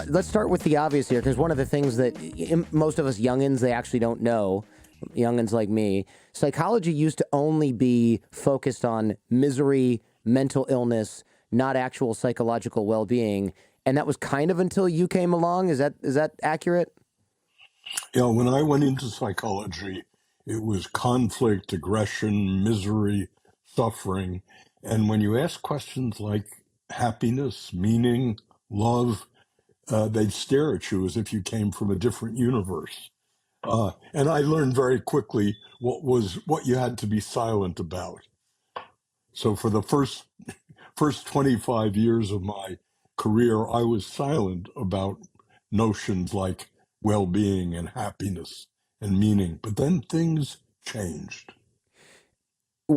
let's start with the obvious here, because one of the things that most of us youngins, they actually don't know, youngins like me, psychology used to only be focused on misery, mental illness, not actual psychological well-being. And that was kind of until you came along. Is that accurate? Yeah, when I went into psychology, it was conflict, aggression, misery, suffering. And when you ask questions like happiness, meaning, love, they'd stare at you as if you came from a different universe. And I learned very quickly what you had to be silent about. So for the first 25 years of my career, I was silent about notions like well-being and happiness and meaning. But then things changed.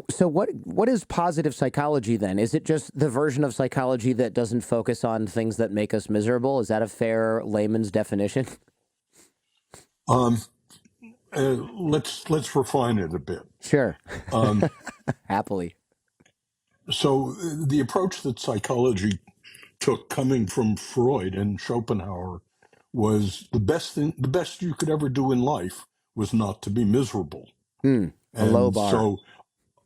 So what is positive psychology then? Is it just the version of psychology that doesn't focus on things that make us miserable? Is that a fair layman's definition? Um, let's refine it a bit. Sure. Um, Happily. so the approach that psychology took, coming from Freud and Schopenhauer, was the best you could ever do in life was not to be miserable. A low And bar. so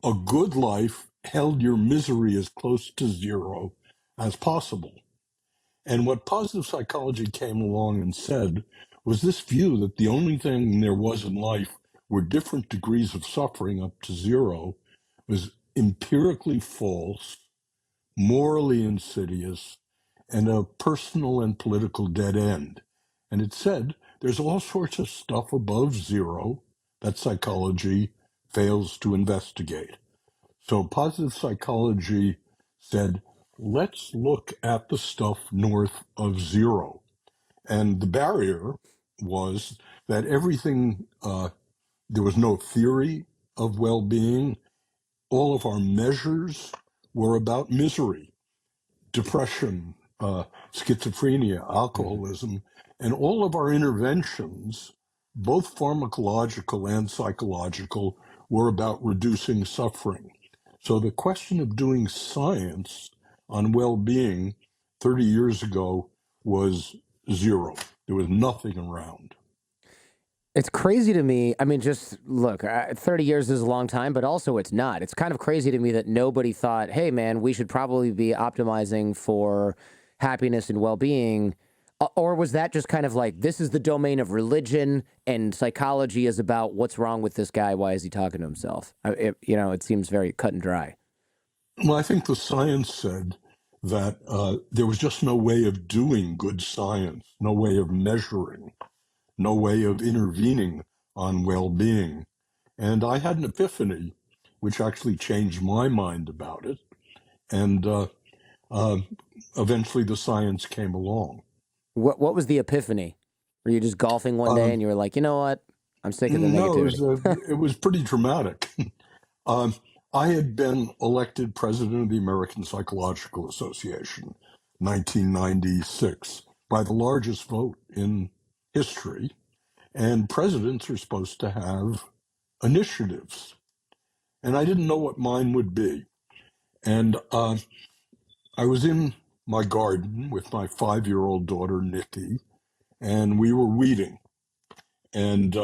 a good life held your misery as close to zero as possible. And what positive psychology came along and said was this view that the only thing there was in life were different degrees of suffering up to zero was empirically false, morally insidious, and a personal and political dead end. And it said there's all sorts of stuff above zero that psychology fails to investigate. So positive psychology said, let's look at the stuff north of zero. And the barrier was that everything, there was no theory of well-being. All of our measures were about misery, depression, schizophrenia, alcoholism, and all of our interventions, both pharmacological and psychological, were about reducing suffering. So the question of doing science on well-being 30 years ago was zero. There was nothing around. It's crazy to me. I mean, just look, 30 years is a long time, but also it's not. It's kind of crazy to me that nobody thought, hey, man, we should probably be optimizing for happiness and well-being. Or was that just kind of like, this is the domain of religion and psychology is about what's wrong with this guy? Why is he talking to himself? It seems very cut and dry. Well, I think the science said that there was just no way of doing good science, no way of measuring, no way of intervening on well-being. And I had an epiphany, which actually changed my mind about it. And eventually the science came along. What was the epiphany? Were you just golfing one day and you were like, you know what? I'm sick of the negativity. No, it was pretty dramatic. I had been elected president of the American Psychological Association, 1996, by the largest vote in history. And presidents are supposed to have initiatives. And I didn't know what mine would be. And I was in my garden with my 5-year-old daughter, Nikki, and we were weeding. And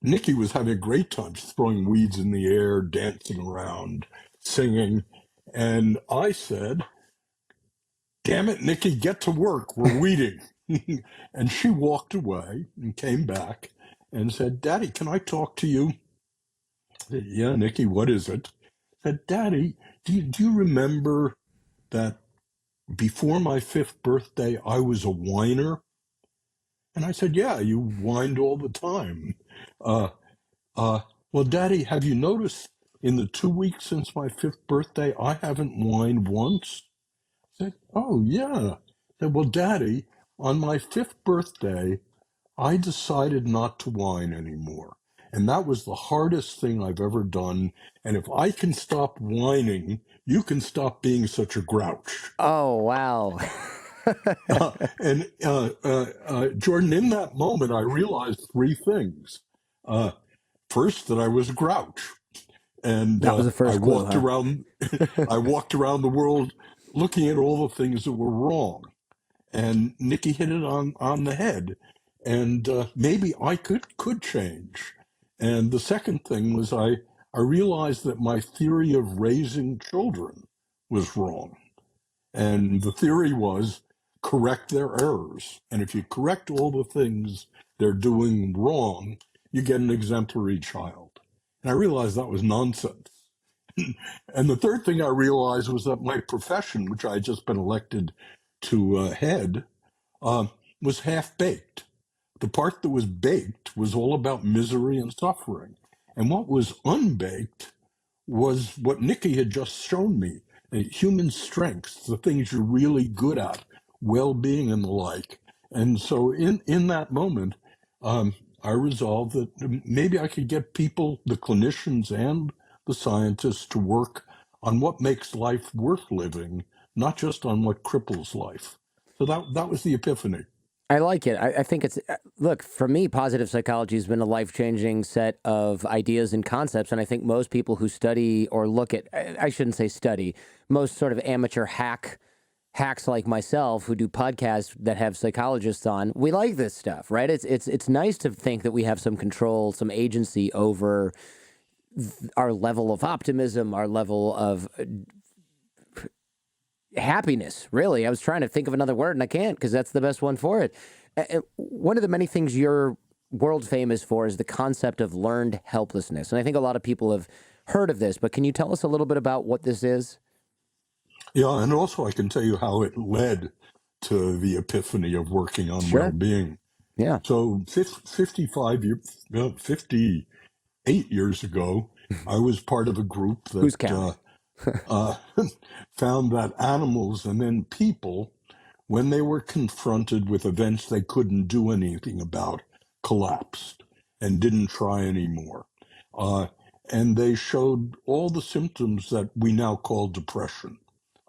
Nikki was having a great time, just throwing weeds in the air, dancing around, singing. And I said, damn it, Nikki, get to work. We're weeding. And she walked away and came back and said, Daddy, can I talk to you? I said, yeah, Nikki, what is it? I said, Daddy, do you remember that before my 5th birthday, I was a whiner? And I said, yeah, you whined all the time. Well, Daddy, have you noticed in the 2 weeks since my 5th birthday, I haven't whined once? I said, oh, yeah. I said, well, Daddy, on my 5th birthday, I decided not to whine anymore. And that was the hardest thing I've ever done. And if I can stop whining, you can stop being such a grouch. Oh, wow. Jordan, in that moment, I realized 3 things. First, that I was a grouch. And that was the first I clue, walked around. I walked around the world looking at all the things that were wrong. And Nikki hit it on the head. And maybe I could change. And the second thing was I realized that my theory of raising children was wrong. And the theory was correct their errors. And if you correct all the things they're doing wrong, you get an exemplary child. And I realized that was nonsense. And the third thing I realized was that my profession, which I had just been elected to head, uh, was half baked. The part that was baked was all about misery and suffering. And what was unbaked was what Nikki had just shown me, human strengths, the things you're really good at, well-being and the like. And so in that moment, I resolved that maybe I could get people, the clinicians and the scientists, to work on what makes life worth living, not just on what cripples life. So that was the epiphany. I like it. I think it's, look, for me, positive psychology has been a life changing set of ideas and concepts. And I think most people who study or look at, I shouldn't say study, most sort of amateur hacks like myself who do podcasts that have psychologists on, we like this stuff, right? It's nice to think that we have some control, some agency over our level of optimism, our level of happiness, really. I was trying to think of another word and I can't because that's the best one for it. One of the many things you're world famous for is the concept of learned helplessness. And I think a lot of people have heard of this, but can you tell us a little bit about what this is? Yeah, and also I can tell you how it led to the epiphany of working on Sure. well-being. Yeah. So 55 years, 58 years ago, I was part of a group Who's that counting? uh, found that animals and then people, when they were confronted with events they couldn't do anything about, collapsed and didn't try anymore. Uh, and they showed all the symptoms that we now call depression.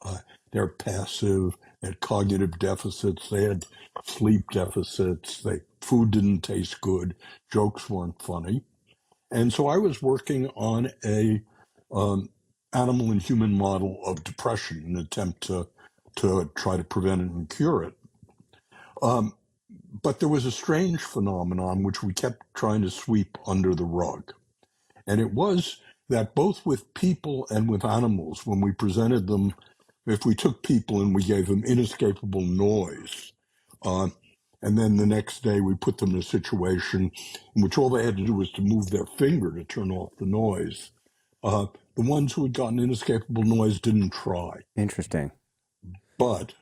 Uh, they're passive, they had cognitive deficits, they had sleep deficits, food didn't taste good, jokes weren't funny. And so I was working on a um, animal and human model of depression in an attempt to try to prevent it and cure it. Um, but there was a strange phenomenon which we kept trying to sweep under the rug. And it was that both with people and with animals, when we presented them, if we took people and we gave them inescapable noise, uh, and then the next day we put them in a situation in which all they had to do was to move their finger to turn off the noise, uh, the ones who had gotten inescapable noise didn't try. Interesting. But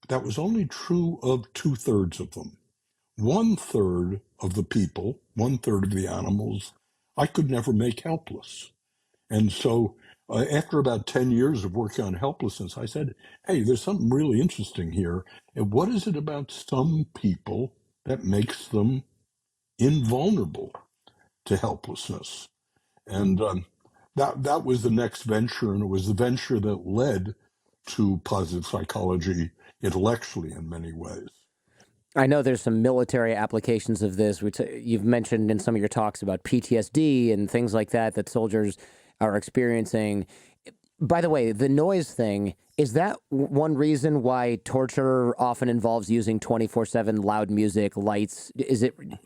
that was only true of 2/3 of them. 1/3 of the people, 1/3 of the animals, I could never make helpless. And so after about 10 years of working on helplessness, I said, hey, there's something really interesting here. And what is it about some people that makes them invulnerable to helplessness? And that was the next venture, and it was the venture that led to positive psychology intellectually in many ways. I know there's some military applications of this, which you've mentioned in some of your talks about PTSD and things like that that soldiers are experiencing. By the way, the noise thing, is that one reason why torture often involves using 24/7 loud music, lights?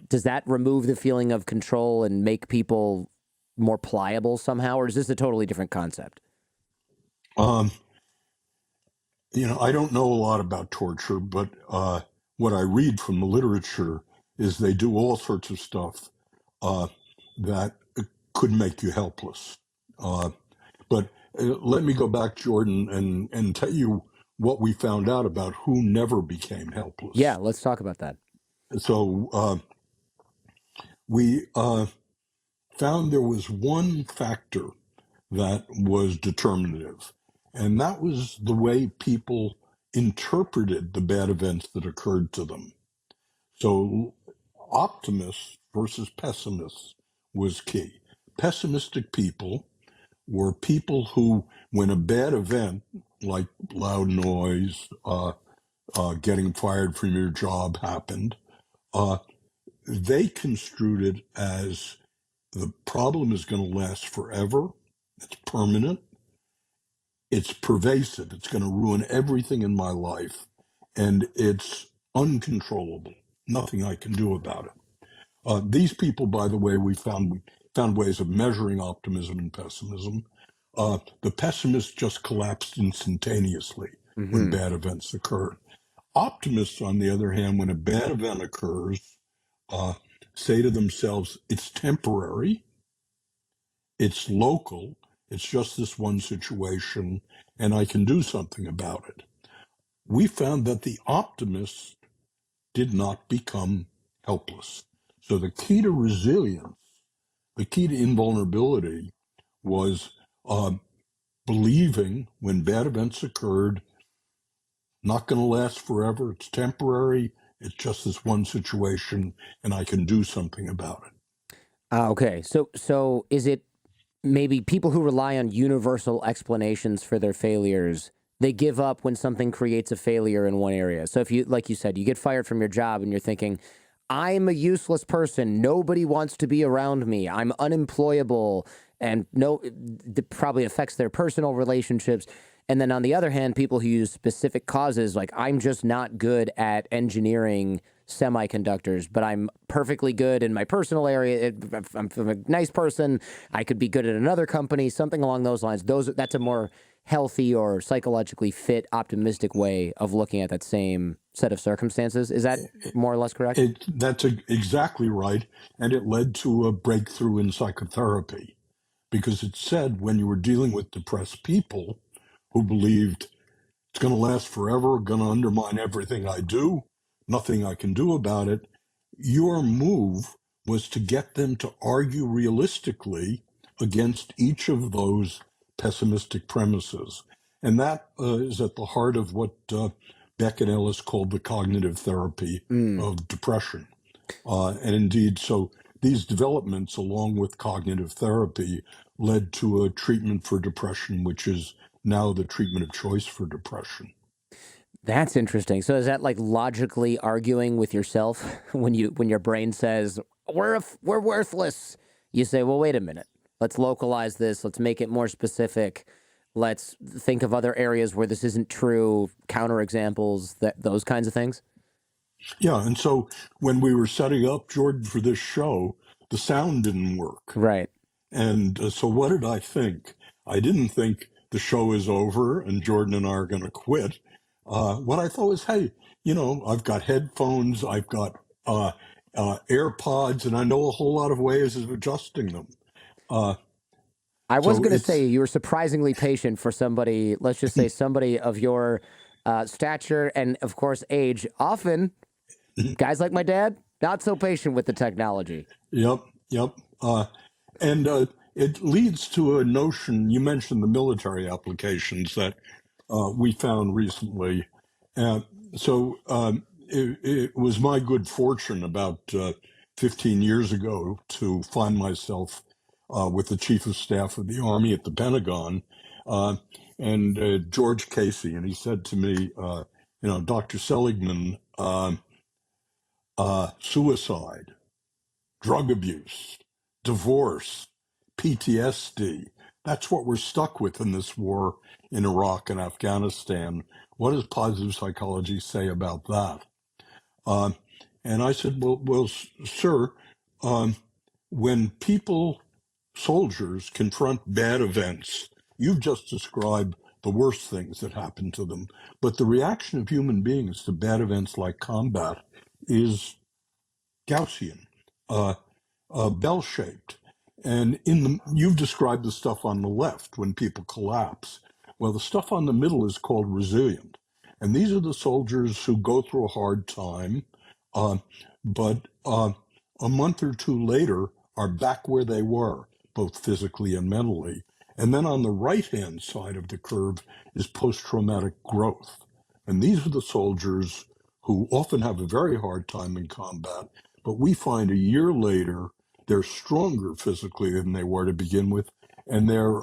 Does that remove the feeling of control and make people more pliable somehow, or is this a totally different concept? Um, I don't know a lot about torture, but what I read from the literature is they do all sorts of stuff uh, that could make you helpless. Uh, but let me go back, Jordan, and tell you what we found out about who never became Yeah, helpless. let's talk about that. So we found there was one factor that was determinative, and that was the way people interpreted the bad events that occurred to them. So optimists versus pessimists was key. Pessimistic people were people who, when a bad event like loud noise, getting fired from your job happened, uh, they construed it as the problem is going to last forever, it's permanent, It's pervasive. It's going to ruin everything in my life, and it's uncontrollable. Nothing I can do about it. These people, by the way, we found ways of measuring optimism and pessimism. The pessimists just collapsed instantaneously when Hmm. bad events occurred. Optimists, on the other hand, when a bad event occurs, uh, say to themselves, it's temporary, it's local, it's just this one situation, and I can do something about it. We found that the optimists did not become helpless. So the key to resilience, the key to invulnerability was uh, believing when bad events occurred, not going to last forever, it's temporary, it's just this one situation, and I can do something about it. Okay. So is it maybe people who rely on universal explanations for their failures, they give up when something creates a failure in one area. So if you, like you said, you get fired from your job and you're thinking, I'm a useless person. Nobody wants to be around me. I'm unemployable. And no, it probably affects their personal relationships. And then on the other hand, people who use specific causes, like I'm just not good at engineering semiconductors, but I'm perfectly good in my personal area. I'm a nice person. I could be good at another company, something along those lines. That's a more healthy or psychologically fit, optimistic way of looking at that same set of circumstances. Is that more or less correct? Exactly right. And it led to a breakthrough in psychotherapy because it said when you were dealing with depressed people who believed it's going to last forever, going to undermine everything I do, nothing I can do about it, your move was to get them to argue realistically against each of those pessimistic premises. And that is at the heart of what Beck and Ellis called the cognitive therapy Mm. of depression. And indeed, so these developments, along with cognitive therapy, led to a treatment for depression, which is now the treatment of choice for depression. That's interesting. So is that like logically arguing with yourself when your brain says we're worthless? You say, well, wait a minute. Let's localize this. Let's make it more specific. Let's think of other areas where this isn't true. Counterexamples, that those kinds of things. Yeah, and so when we were setting up Jordan for this show, the sound didn't work. Right. And so what did I think? I didn't think the show is over and Jordan and I are going to quit. What I thought was, hey, I've got headphones, I've got AirPods, and I know a whole lot of ways of adjusting them. Uh, I was so going to it's say you were surprisingly patient for somebody, let's just say somebody of your stature and, of course, age. Often, guys like my dad, not so patient with the technology. Yep, yep. And it leads to a notion, you mentioned the military applications that we found recently. Uh, it was my good fortune about 15 years ago to find myself with the chief of staff of the Army at the Pentagon uh, and George Casey. And he said to me, Dr. Seligman, suicide, drug abuse, divorce, PTSD. That's what we're stuck with in this war in Iraq and Afghanistan. What does positive psychology say about that? Uh, and I said, well, sir, um, when people, soldiers, confront bad events, you've just described the worst things that happen to them. But the reaction of human beings to bad events like combat is Gaussian. Uh, bell-shaped. And you've described the stuff on the left when people collapse. Well, the stuff on the middle is called resilient. And these are the soldiers who go through a hard time, uh, but a month or two later are back where they were, both physically and mentally. And then on the right-hand side of the curve is post-traumatic growth. And these are the soldiers who often have a very hard time in combat, but we find a year later they're stronger physically than they were to begin with, and they're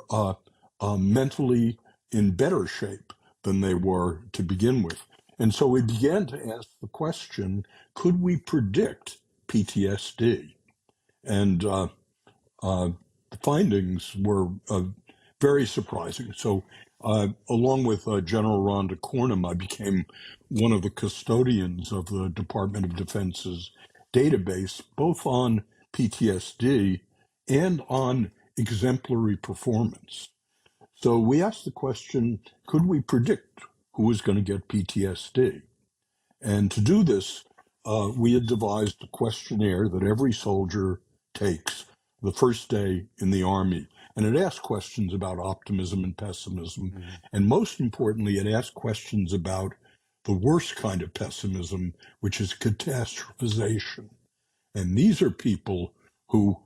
mentally in better shape than they were to begin with. And so we began to ask the question, could we predict PTSD? And the findings were very surprising. So, along with General Rhonda Cornum, I became one of the custodians of the Department of Defense's database, both on PTSD and on exemplary performance. So we asked the question, could we predict who was going to get PTSD? And to do this, we had devised a questionnaire that every soldier takes the first day in the Army. And it asked questions about optimism and pessimism. Mhm. And most importantly, it asked questions about the worst kind of pessimism, which is catastrophization. And these are people who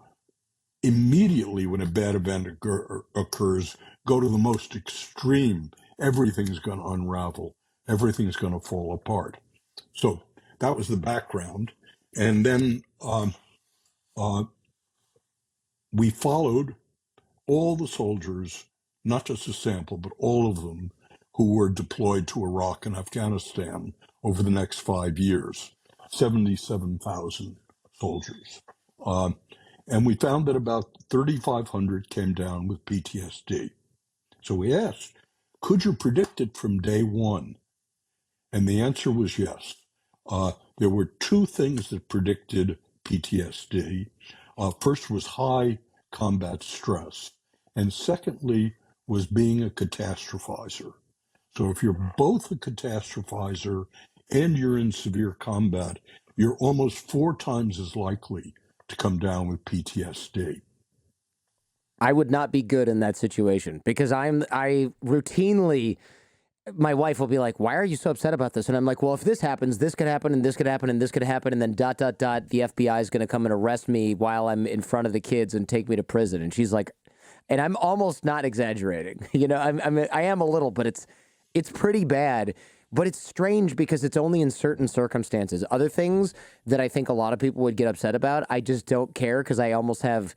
immediately, when a bad event occurs, go to the most extreme. Everything's going to unravel. Everything's going to fall apart. So that was the background. And then uh, we followed all the soldiers, not just a sample, but all of them who were deployed to Iraq and Afghanistan over the next 5 years, 77,000 soldiers. And we found that about 3,500 came down with PTSD. So we asked, could you predict it from day one? And the answer was yes. There were two things that predicted PTSD. First was high combat stress, and secondly was being a catastrophizer. So if you're both a catastrophizer and you're in severe combat, you're almost 4 times as likely to come down with PTSD. I would not be good in that situation because I routinely, my wife will be like, why are you so upset about this? And I'm like, well, if this happens, this could happen and this could happen and this could happen. And then ... the FBI is going to come and arrest me while I'm in front of the kids and take me to prison. And she's like, and I'm almost not exaggerating. You know, I am a little, but it's pretty bad. But it's strange because it's only in certain circumstances. Other things that I think a lot of people would get upset about, I just don't care because I almost have,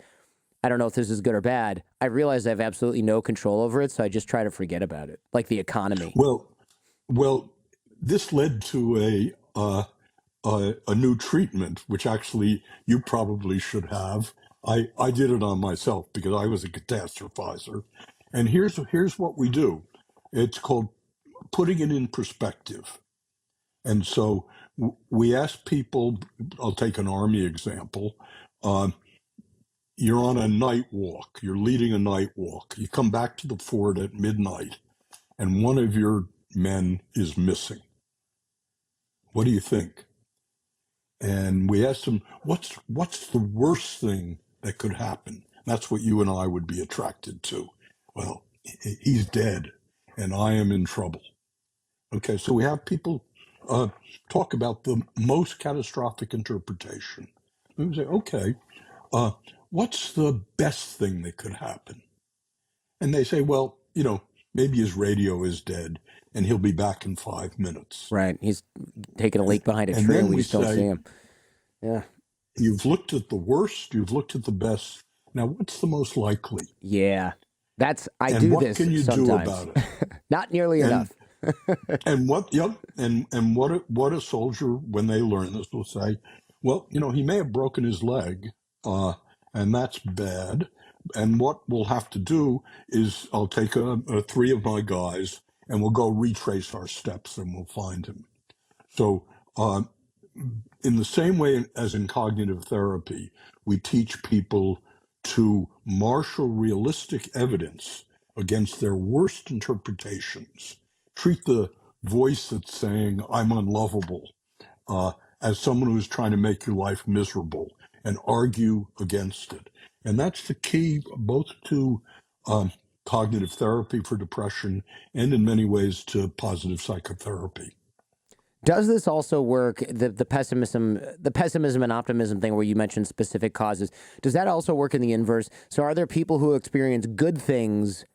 I don't know if this is good or bad. I realize I have absolutely no control over it, so I just try to forget about it, like the economy. Well, this led to a new treatment, which actually you probably should have. I did it on myself because I was a catastrophizer. And here's what we do. It's called putting it in perspective. And so we ask people, I'll take an Army example. You're on a night walk, you're leading a night walk. You come back to the fort at midnight, and one of your men is missing. What do you think? And we asked them, what's the worst thing that could happen? That's what you and I would be attracted to. Well, he's dead, and I am in trouble. Okay, so we have people talk about the most catastrophic interpretation. And we say, okay, what's the best thing that could happen? And they say, well, maybe his radio is dead and he'll be back in 5 minutes. Right. He's taking a leak behind a And tree then and we we just don't say, see him. Yeah. You've looked at the worst, you've looked at the best. Now, what's the most likely? Yeah. I And do what this can you sometimes. do about it? Not nearly enough. And what a soldier, when they learn this, will say, well, he may have broken his leg, and that's bad. And what we'll have to do is I'll take 3 of my guys and we'll go retrace our steps and we'll find him. So in the same way as in cognitive therapy, we teach people to marshal realistic evidence against their worst interpretations. Treat the voice that's saying, I'm unlovable, as someone who's trying to make your life miserable and argue against it. And that's the key both to cognitive therapy for depression and in many ways to positive psychotherapy. Does this also work, the pessimism and optimism thing where you mentioned specific causes, does that also work in the inverse? So are there people who experience good things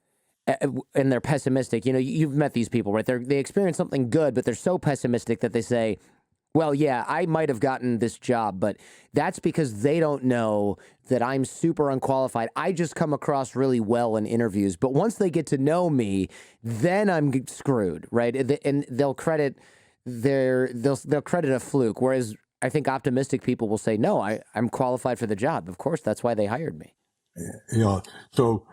and they're pessimistic? You've met these people, right? They experience something good, but they're so pessimistic that they say, well, yeah, I might have gotten this job, but that's because they don't know that I'm super unqualified. I just come across really well in interviews, but once they get to know me, then I'm screwed, right? And they'll credit they'll credit a fluke, whereas I think optimistic people will say, no, I'm qualified for the job. Of course, that's why they hired me. Yeah. So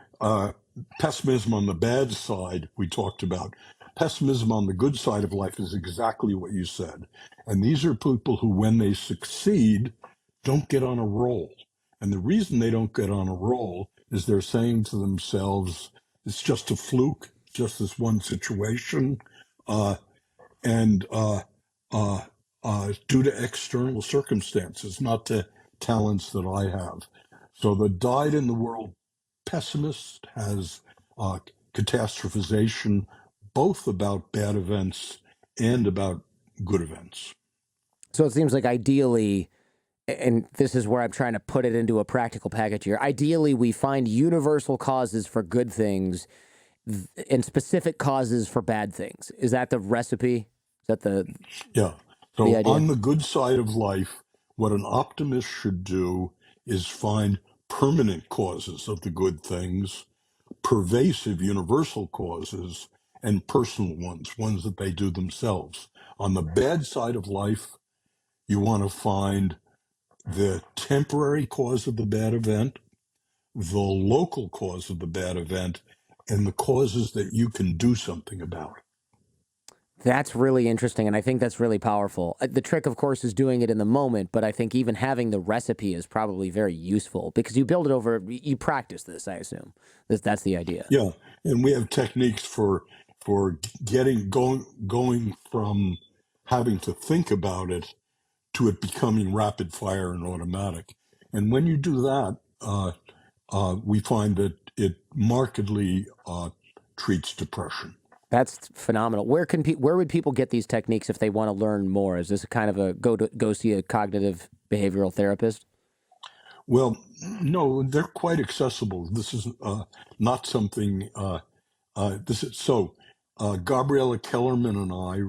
pessimism on the bad side, we talked about. Pessimism on the good side of life is exactly what you said. And these are people who, when they succeed, don't get on a roll. And the reason they don't get on a roll is they're saying to themselves, it's just a fluke, just this one situation. And due to external circumstances, not to talents that I have. So the dyed in the world pessimist has catastrophization, both about bad events and about good events. So it seems like ideally, and this is where I'm trying to put it into a practical package here. Ideally, we find universal causes for good things and specific causes for bad things. Is that the recipe? Is that Yeah. the So idea? on the good side of life, what an optimist should do is find permanent causes of the good things, pervasive universal causes, and personal ones that they do themselves. On the bad side of life, you want to find the temporary cause of the bad event, the local cause of the bad event, and the causes that you can do something about. That's really interesting, and I think that's really powerful. The trick, of course, is doing it in the moment, but I think even having the recipe is probably very useful because you build it over, you practice this, I assume. That's the idea. Yeah, and we have techniques for going from having to think about it to it becoming rapid fire and automatic. And when you do that, we find that it markedly treats depression. That's phenomenal. Where would people get these techniques if they want to learn more? Is this a kind of a go see a cognitive behavioral therapist? Well, no, they're quite accessible. This is not something. This is so. Gabriella Kellerman and I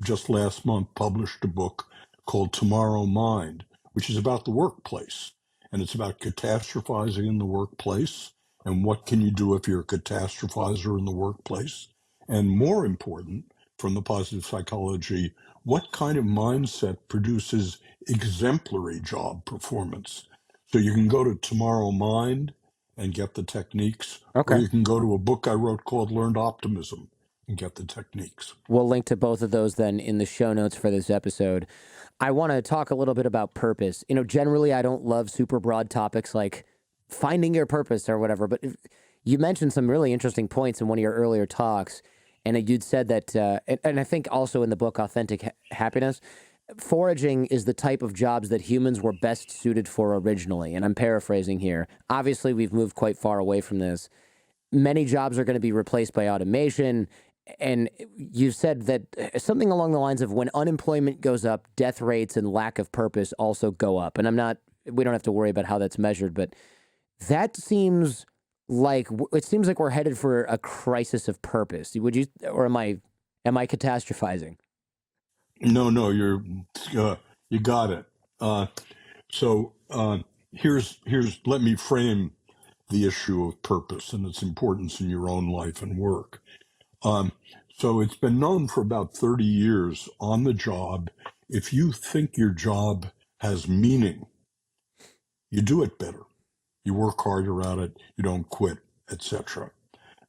just last month published a book called Tomorrowmind, which is about the workplace, and it's about catastrophizing in the workplace and what can you do if you're a catastrophizer in the workplace, and more important, from the positive psychology, what kind of mindset produces exemplary job performance. So you can go to Tomorrowmind and get the techniques, or Okay. you can go to a book I wrote called Learned Optimism and get the techniques. We'll link to both of those then in the show notes for this episode. I want to talk a little bit about purpose. Generally, I don't love super broad topics like finding your purpose or whatever, but you mentioned some really interesting points in one of your earlier talks. And you'd said that, and I think also in the book, Authentic Happiness, foraging is the type of jobs that humans were best suited for originally. And I'm paraphrasing here. Obviously, we've moved quite far away from this. Many jobs are going to be replaced by automation. And you said that something along the lines of when unemployment goes up, death rates and lack of purpose also go up. And we don't have to worry about how that's measured, but that seems it seems like we're headed for a crisis of purpose. Would you, or am I catastrophizing? No, you got it. So here's let me frame the issue of purpose and its importance in your own life and work. Um, so it's been known for about 30 years on the job. If you think your job has meaning, you do it better. You work harder at it. You don't quit, etc.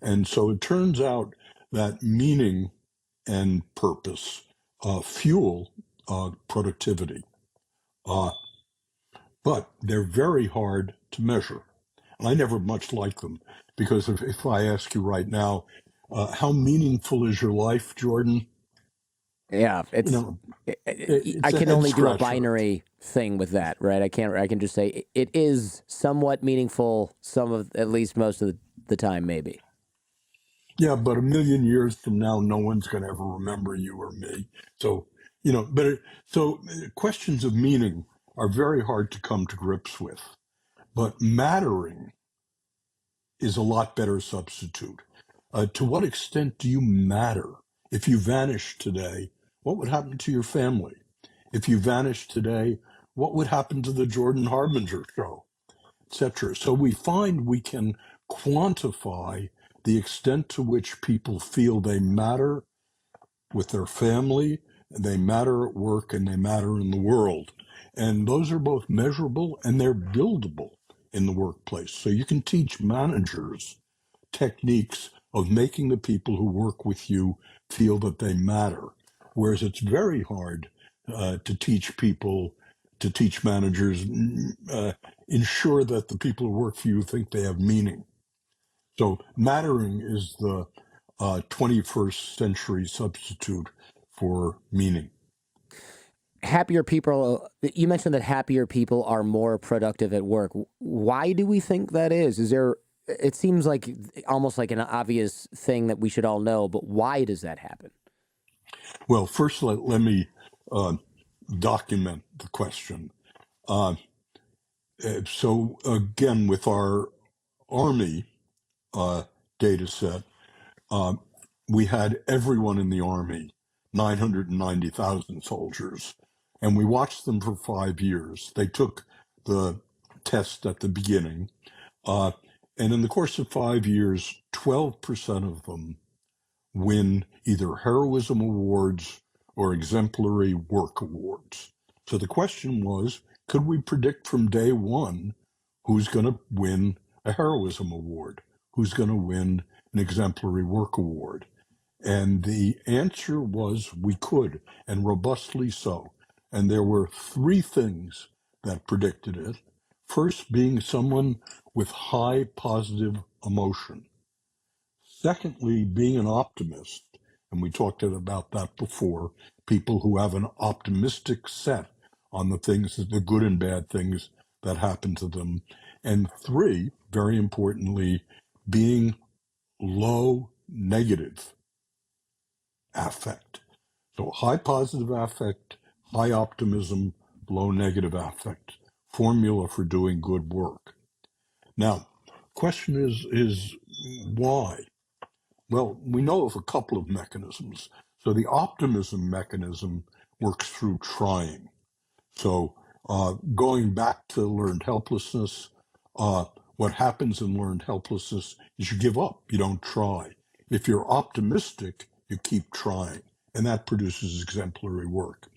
And so it turns out that meaning and purpose fuel productivity, uh, but they're very hard to measure. And I never much like them because if I ask you right now, how meaningful is your life, Jordan? Yeah, You know, I it's a can head only do a scratcher. binary thing with that, right? I can just say it is somewhat meaningful at least most of the time, maybe. Yeah, but a million years from now, no one's going to ever remember you or me. So, questions of meaning are very hard to come to grips with. But mattering is a lot better substitute. To what extent do you matter? If you vanish today, what would happen to your family? If you vanish today, what would happen to the Jordan Harbinger show, etc.? So we find we can quantify the extent to which people feel they matter with their family, they matter at work, and they matter in the world. And those are both measurable and they're buildable in the workplace. So you can teach managers techniques of making the people who work with you feel that they matter. Whereas it's very hard to teach people, to teach managers, ensure that the people who work for you think they have meaning. So mattering is the 21st century substitute for meaning. Happier people, you mentioned that happier people are more productive at work. Why do we think that is? It seems like almost like an obvious thing that we should all know, but why does that happen? Well, first, let me document the question. So again, with our Army data set, we had everyone in the Army, 990,000 soldiers, and we watched them for 5 years. They took the test at the beginning, and in the course of 5 years, 12% of them win either heroism awards or exemplary work awards. So the question was, could we predict from day one who's going to win a heroism award? Who's going to win an exemplary work award? And the answer was we could, and robustly so. And there were three things that predicted it. First, being someone with high positive emotion. Secondly, being an optimist, and we talked about that before, people who have an optimistic set on the things, the good and bad things that happen to them. And three, very importantly, being low negative affect. So high positive affect, high optimism, low negative affect. Formula for doing good work. Now, question is why? Well, we know of a couple of mechanisms. So the optimism mechanism works through trying. So going back to learned helplessness, what happens in learned helplessness is you give up, you don't try. If you're optimistic, you keep trying, and that produces exemplary work.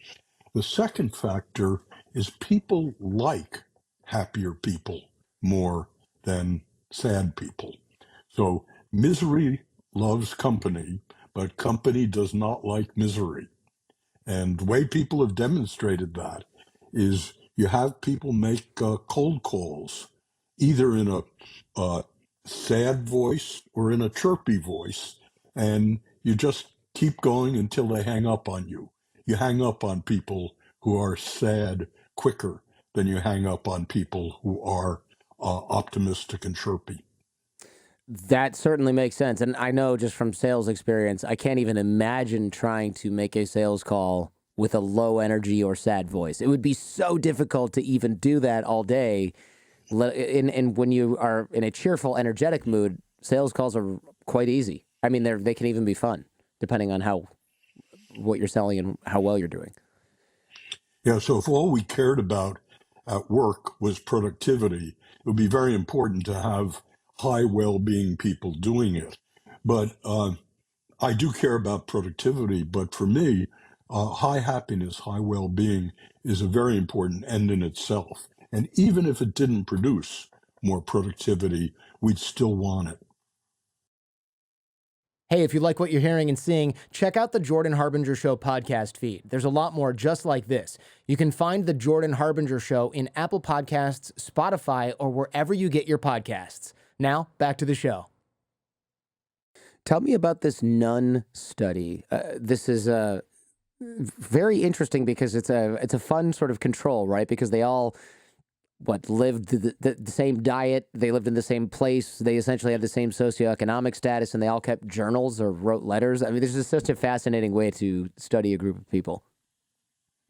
The second factor is people like happier people more than sad people. So misery loves company, but company does not like misery. And the way people have demonstrated that is you have people make cold calls, either in a sad voice or in a chirpy voice, and you just keep going until they hang up on you. You hang up on people who are sad quicker than you hang up on people who are optimistic and chirpy. That certainly makes sense. And I know just from sales experience, I can't even imagine trying to make a sales call with a low energy or sad voice. It would be so difficult to even do that all day. And when you are in a cheerful, energetic mood, sales calls are quite easy. I mean, they can even be fun, depending on what you're selling and how well you're doing. Yeah, so if all we cared about at work was productivity, it would be very important to have high well-being people doing it. But I do care about productivity, but for me, high happiness, high well-being is a very important end in itself. And even if it didn't produce more productivity, we'd still want it. Hey, if you like what you're hearing and seeing, check out the Jordan Harbinger Show podcast feed. There's a lot more just like this. You can find the Jordan Harbinger Show in Apple Podcasts, Spotify, or wherever you get your podcasts. Now, back to the show. Tell me about this nun study. This is very interesting because it's a fun sort of control, right? Because they all lived the same diet, they lived in the same place, they essentially had the same socioeconomic status, and they all kept journals or wrote letters. I mean, this is such a fascinating way to study a group of people.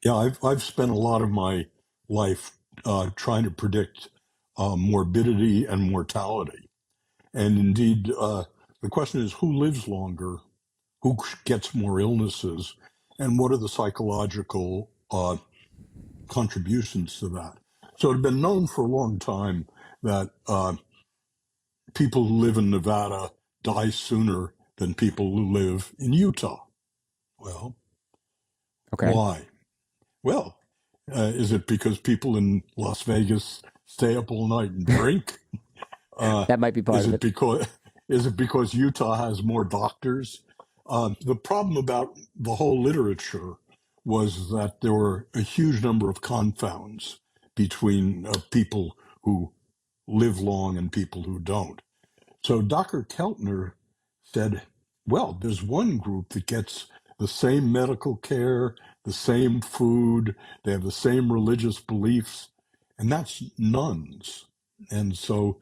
Yeah, I've spent a lot of my life trying to predict morbidity and mortality. And indeed, the question is who lives longer, who gets more illnesses, and what are the psychological contributions to that? So it had been known for a long time that people who live in Nevada die sooner than people who live in Utah. Well, Okay. why? Well, is it because people in Las Vegas stay up all night and drink? That might be part Is of it it. Is it because Utah has more doctors? The problem about the whole literature was that there were a huge number of confounds between people who live long and people who don't. So Dr. Keltner said, well, there's one group that gets the same medical care, the same food, they have the same religious beliefs, and that's nuns. And so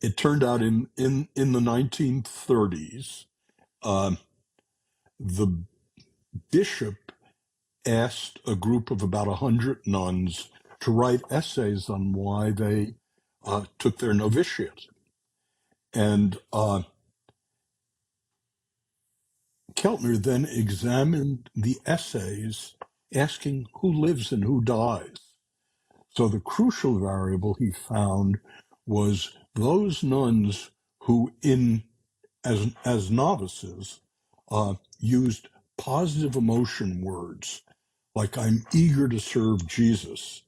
it turned out in the 1930s, the bishop asked a group of about 100 nuns to write essays on why they took their novitiate. And Keltner then examined the essays, asking who lives and who dies. So the crucial variable he found was those nuns who, as novices, used positive emotion words like "I'm eager to serve Jesus,"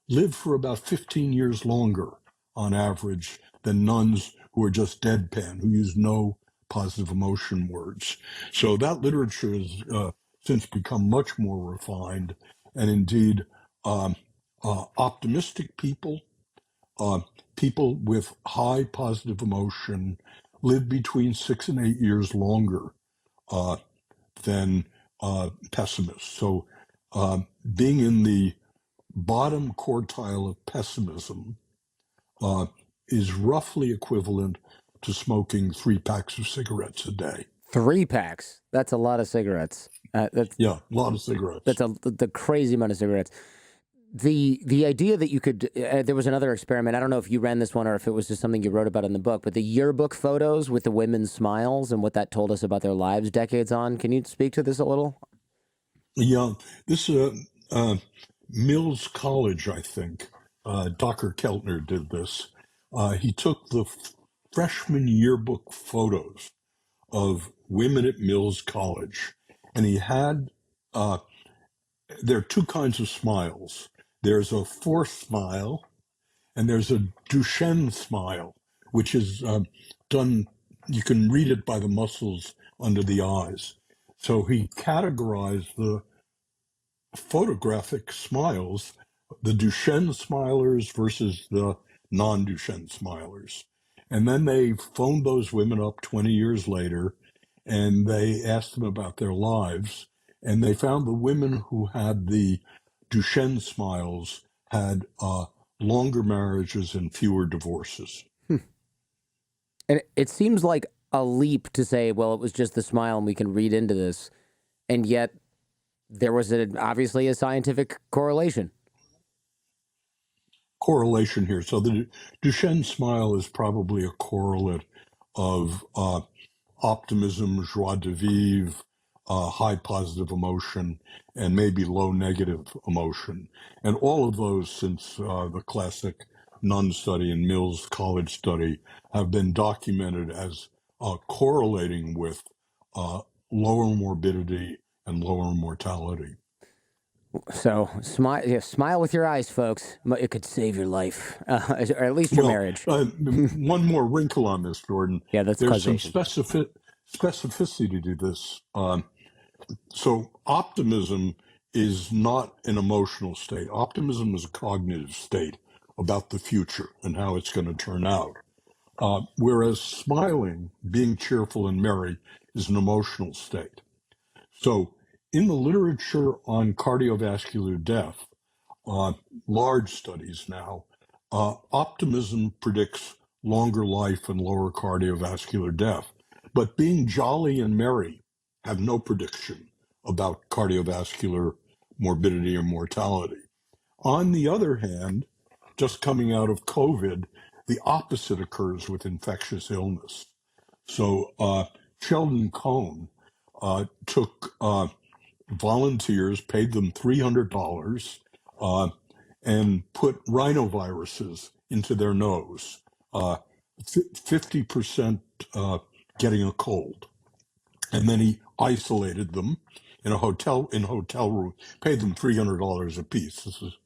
live for about 15 years longer on average than nuns who are just deadpan, who use no positive emotion words. So that literature has since become much more refined. And indeed, optimistic people, people with high positive emotion, live between 6 and 8 years longer than pessimists. So being in the bottom quartile of pessimism is roughly equivalent to smoking 3 packs of cigarettes a day. 3 packs. That's a lot of cigarettes. Yeah, a lot of cigarettes. That's the crazy amount of cigarettes. The idea that you could, there was another experiment. I don't know if you ran this one or if it was just something you wrote about in the book, but the yearbook photos with the women's smiles and what that told us about their lives decades on. Can you speak to this a little? Yeah, this Mills College, I think, Dr. Keltner did this. He took the freshman yearbook photos of women at Mills College, and he had, there are 2 kinds of smiles. There's a forced smile, and there's a Duchenne smile, which is done, you can read it by the muscles under the eyes. So he categorized the photographic smiles, the Duchenne smilers versus the non-Duchenne smilers. And then they phoned those women up 20 years later, and they asked them about their lives. And they found the women who had the Duchenne smiles had longer marriages and fewer divorces. And it seems like a leap to say, well, it was just the smile and we can read into this. And yet there was obviously a scientific correlation. Correlation here. So the Duchenne smile is probably a correlate of optimism, joie de vivre, high positive emotion, and maybe low negative emotion. And all of those, since the classic Nun study and Mills College study, have been documented as correlating with lower morbidity and lower mortality. So smile with your eyes, folks. It could save your life, or at least your marriage. One more wrinkle on this, Jordan. Yeah, that's there's causation. Some specificity to this. So optimism is not an emotional state. Optimism is a cognitive state about the future and how it's going to turn out. Whereas smiling, being cheerful and merry, is an emotional state. So in the literature on cardiovascular death, large studies now, optimism predicts longer life and lower cardiovascular death. But being jolly and merry have no prediction about cardiovascular morbidity or mortality. On the other hand, just coming out of COVID, the opposite occurs with infectious illness. So Sheldon Cohn took volunteers, paid them $300, and put rhinoviruses into their nose, 50% getting a cold. And then he isolated them in a hotel room, paid them $300 a piece. This is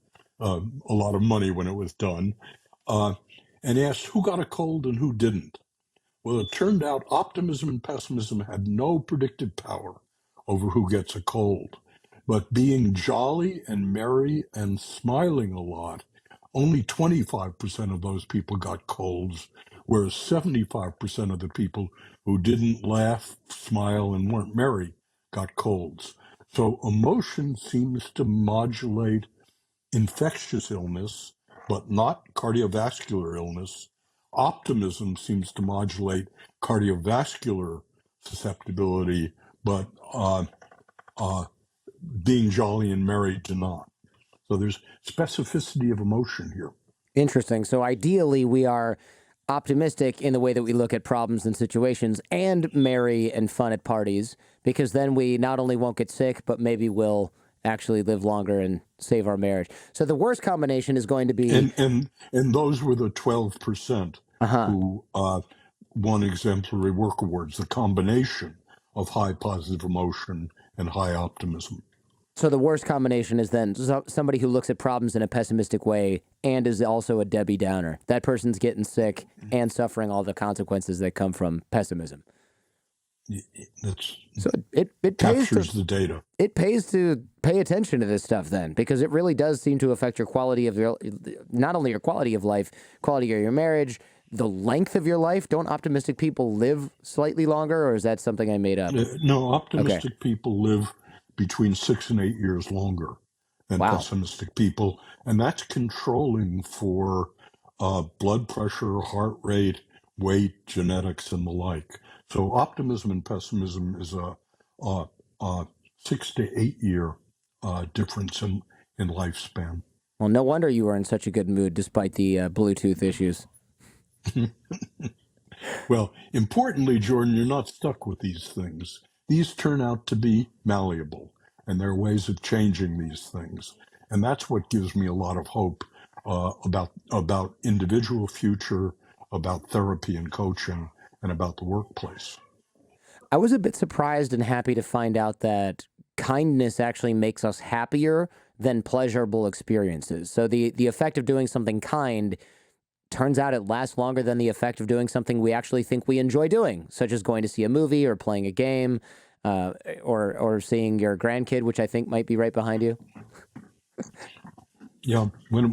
a lot of money when it was done, and asked who got a cold and who didn't. Well, it turned out optimism and pessimism had no predictive power over who gets a cold. But being jolly and merry and smiling a lot, only 25% of those people got colds, whereas 75% of the people who didn't laugh, smile, and weren't merry got colds. So emotion seems to modulate infectious illness, but not cardiovascular illness. Optimism seems to modulate cardiovascular susceptibility, but uh, being jolly and merry do not. So there's specificity of emotion here. Interesting. So ideally, we are optimistic in the way that we look at problems and situations, and merry and fun at parties, because then we not only won't get sick, but maybe we'll actually live longer and save our marriage. So the worst combination is going to be, And those were the 12% uh-huh. who won exemplary work awards, the combination of high positive emotion and high optimism. So the worst combination is then somebody who looks at problems in a pessimistic way and is also a Debbie Downer. That person's getting sick and suffering all the consequences that come from pessimism. That's So it pays captures to, the data. it pays to pay attention to this stuff then, because it really does seem to affect your quality of your, not only your quality of life, quality of your marriage, the length of your life. Don't optimistic people live slightly longer, or is that something I made up? No, Okay. optimistic people live between 6 and 8 years longer than Wow. pessimistic people, and that's controlling for blood pressure, heart rate, weight, genetics, and the like. So optimism and pessimism is a 6 to 8 year difference in lifespan. Well, no wonder you were in such a good mood despite the Bluetooth issues. Well, importantly, Jordan, you're not stuck with these things. These turn out to be malleable, and there are ways of changing these things. And that's what gives me a lot of hope about individual future, about therapy and coaching, and about the workplace. I was a bit surprised and happy to find out that kindness actually makes us happier than pleasurable experiences. So the effect of doing something kind turns out it lasts longer than the effect of doing something we actually think we enjoy doing, such as going to see a movie or playing a game, or seeing your grandkid, which I think might be right behind you. Yeah, when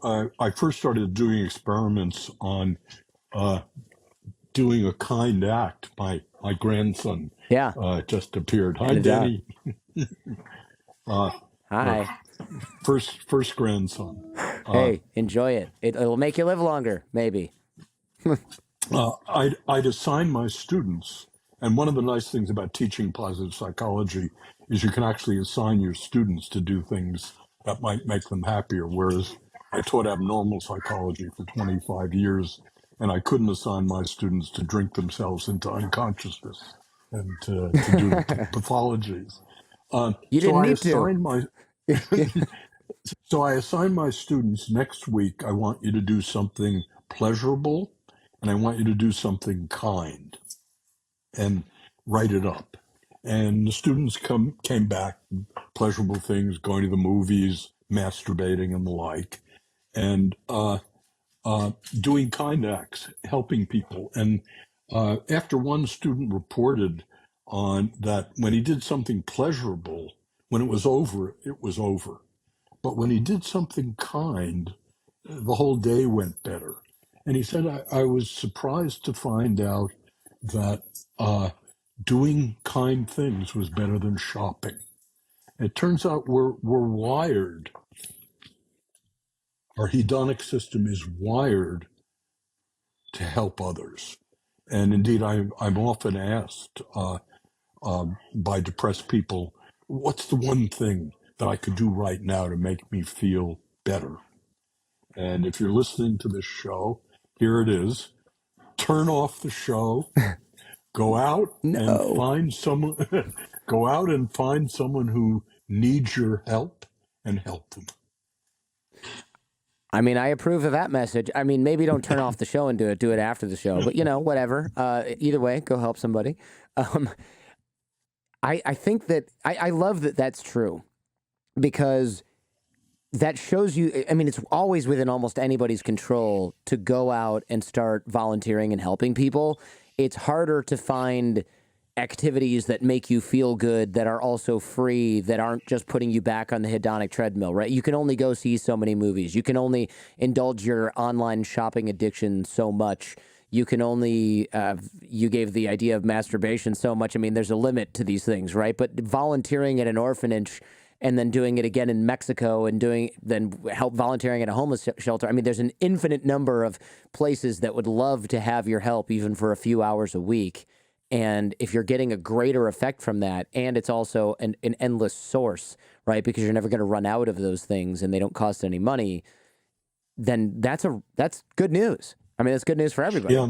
I first started doing experiments on doing a kind act, my grandson Yeah, just appeared. Hi, and it's out. Danny. Our Hi. first grandson. Hey, enjoy it. It'll make you live longer, maybe. I'd assign my students, and one of the nice things about teaching positive psychology is you can actually assign your students to do things that might make them happier. Whereas I taught abnormal psychology for 25 years, and I couldn't assign my students to drink themselves into unconsciousness and to do pathologies. You So didn't I need to. assigned my So I assign my students next week, I want you to do something pleasurable and I want you to do something kind and write it up. And the students came back, pleasurable things, going to the movies, masturbating and the like, and doing kind acts, helping people. And after one student reported on that when he did something pleasurable, when it was over, it was over. But when he did something kind, the whole day went better. And he said, I was surprised to find out that doing kind things was better than shopping. It turns out we're wired, our hedonic system is wired to help others. And indeed, I'm often asked by depressed people, what's the one thing that I could do right now to make me feel better? And if you're listening to this show, here it is. Turn off the show, go out and No. find someone, go out and find someone who needs your help and help them. I mean, I approve of that message. I mean, maybe don't turn off the show and do it. Do it after the show. But, whatever. Either way, go help somebody. Um, I think that I love that that's true, because that shows you, I mean, it's always within almost anybody's control to go out and start volunteering and helping people. It's harder to find activities that make you feel good, that are also free, that aren't just putting you back on the hedonic treadmill, right? You can only go see so many movies. You can only indulge your online shopping addiction so much. You can only, you gave the idea of masturbation so much. I mean, there's a limit to these things, right? But volunteering at an orphanage and then doing it again in Mexico and then help volunteering at a homeless shelter. I mean, there's an infinite number of places that would love to have your help even for a few hours a week. And if you're getting a greater effect from that, and it's also an endless source, right? Because you're never going to run out of those things and they don't cost any money, then that's good news. I mean, that's good news for everybody. Yeah,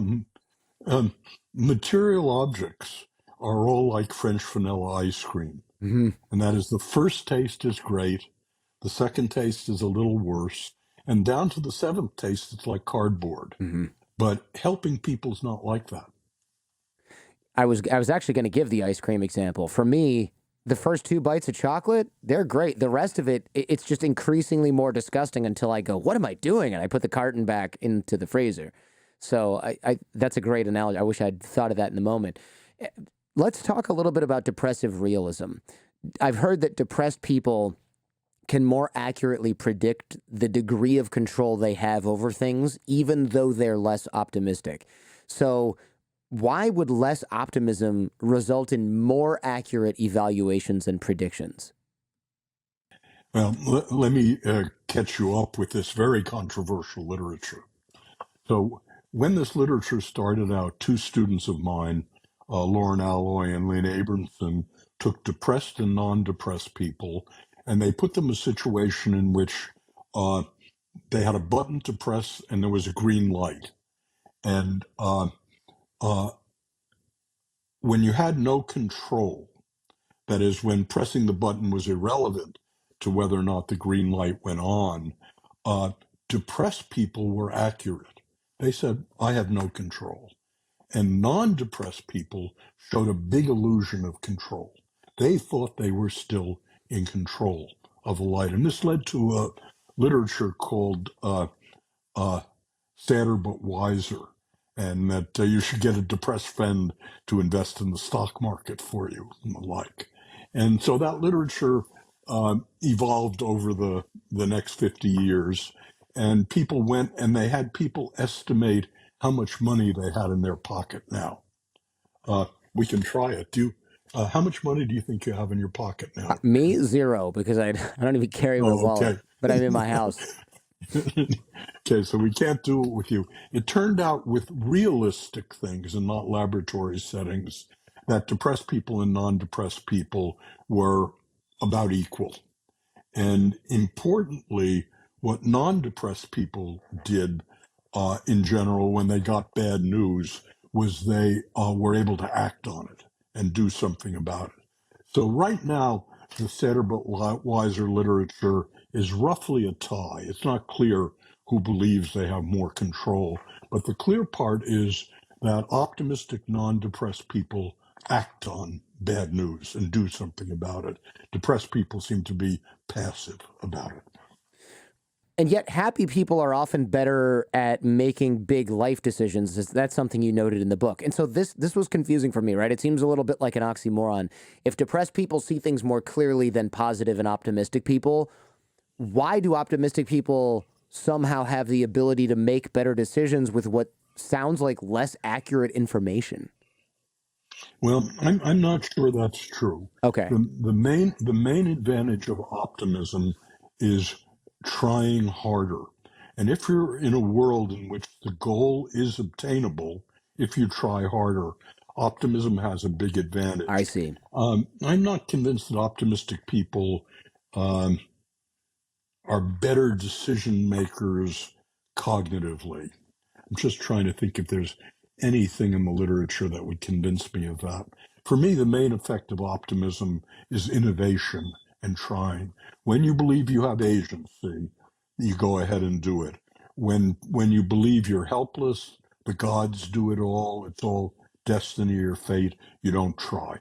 material objects are all like French vanilla ice cream. Mm-hmm. And that is, the first taste is great, the second taste is a little worse, and down to the seventh taste, it's like cardboard. Mm-hmm. But helping people's not like that. I was actually going to give the ice cream example. For me, the first two bites of chocolate, they're great. The rest of it, it's just increasingly more disgusting until I go, what am I doing? And I put the carton back into the freezer. So I that's a great analogy. I wish I'd thought of that in the moment. Eh, Let's talk a little bit about depressive realism. I've heard that depressed people can more accurately predict the degree of control they have over things, even though they're less optimistic. So, why would less optimism result in more accurate evaluations and predictions? Well, let me catch you up with this very controversial literature. So, when this literature started out, two students of mine, Lauren Alloy and Lynn Abramson, took depressed and non-depressed people, and they put them in a situation in which they had a button to press and there was a green light. And uh, when you had no control, that is, when pressing the button was irrelevant to whether or not the green light went on, uh, depressed people were accurate. They said, I have no control. And non-depressed people showed a big illusion of control. They thought they were still in control of the light. And this led to a literature called uh, Sadder but Wiser, and that you should get a depressed friend to invest in the stock market for you and the like. And so that literature evolved over the next 50 years, and people went and they had people estimate how much money they had in their pocket now. We can try it. How much money do you think you have in your pocket now? Me, zero, because I don't even carry my Oh, wallet, okay. but I'm in my house. Okay, so we can't do it with you. It turned out with realistic things and not laboratory settings that depressed people and non-depressed people were about equal. And importantly, what non-depressed people did in general when they got bad news was they were able to act on it and do something about it. So right now, the Sadder but Wiser literature is roughly a tie. It's not clear who believes they have more control, but the clear part is that optimistic, non-depressed people act on bad news and do something about it. Depressed people seem to be passive about it. And yet, happy people are often better at making big life decisions. That's something you noted in the book. And so this was confusing for me, right? It seems a little bit like an oxymoron. If depressed people see things more clearly than positive and optimistic people, why do optimistic people somehow have the ability to make better decisions with what sounds like less accurate information? Well, I'm not sure that's true. Okay, The main advantage of optimism is trying harder. And if you're in a world in which the goal is obtainable, if you try harder, optimism has a big I advantage. see. I'm not convinced that optimistic people um, are better decision makers cognitively. I'm just trying to think if there's anything in the literature that would convince me of that. For me, the main effect of optimism is innovation and trying. When you believe you have agency, you go ahead and do it. When you believe you're helpless, the gods do it all, it's all destiny or fate, you don't try.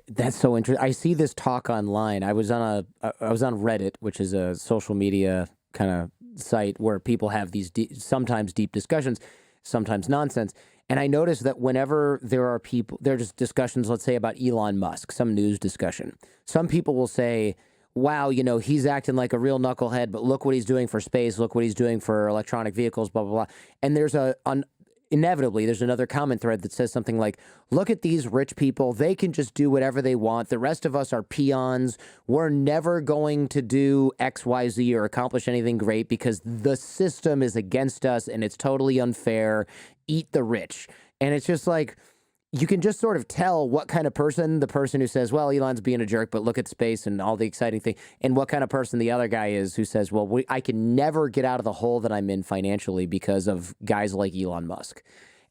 That's so interesting. I see this talk online. I was on Reddit, which is a social media kind of site where people have these sometimes deep discussions, sometimes nonsense. And I noticed that whenever there are just discussions, let's say about Elon Musk, some news discussion, some people will say, wow, he's acting like a real knucklehead, but look what he's doing for space. Look what he's doing for electronic vehicles, blah, blah, blah. And inevitably, there's another comment thread that says something like, look at these rich people. They can just do whatever they want. The rest of us are peons. We're never going to do X, Y, Z or accomplish anything great because the system is against us and it's totally unfair. Eat the rich. And it's just like, you can just sort of tell what kind of person the person who says, well, Elon's being a jerk, but look at space and all the exciting thing, and what kind of person the other guy is who says, well, I can never get out of the hole that I'm in financially because of guys like Elon Musk.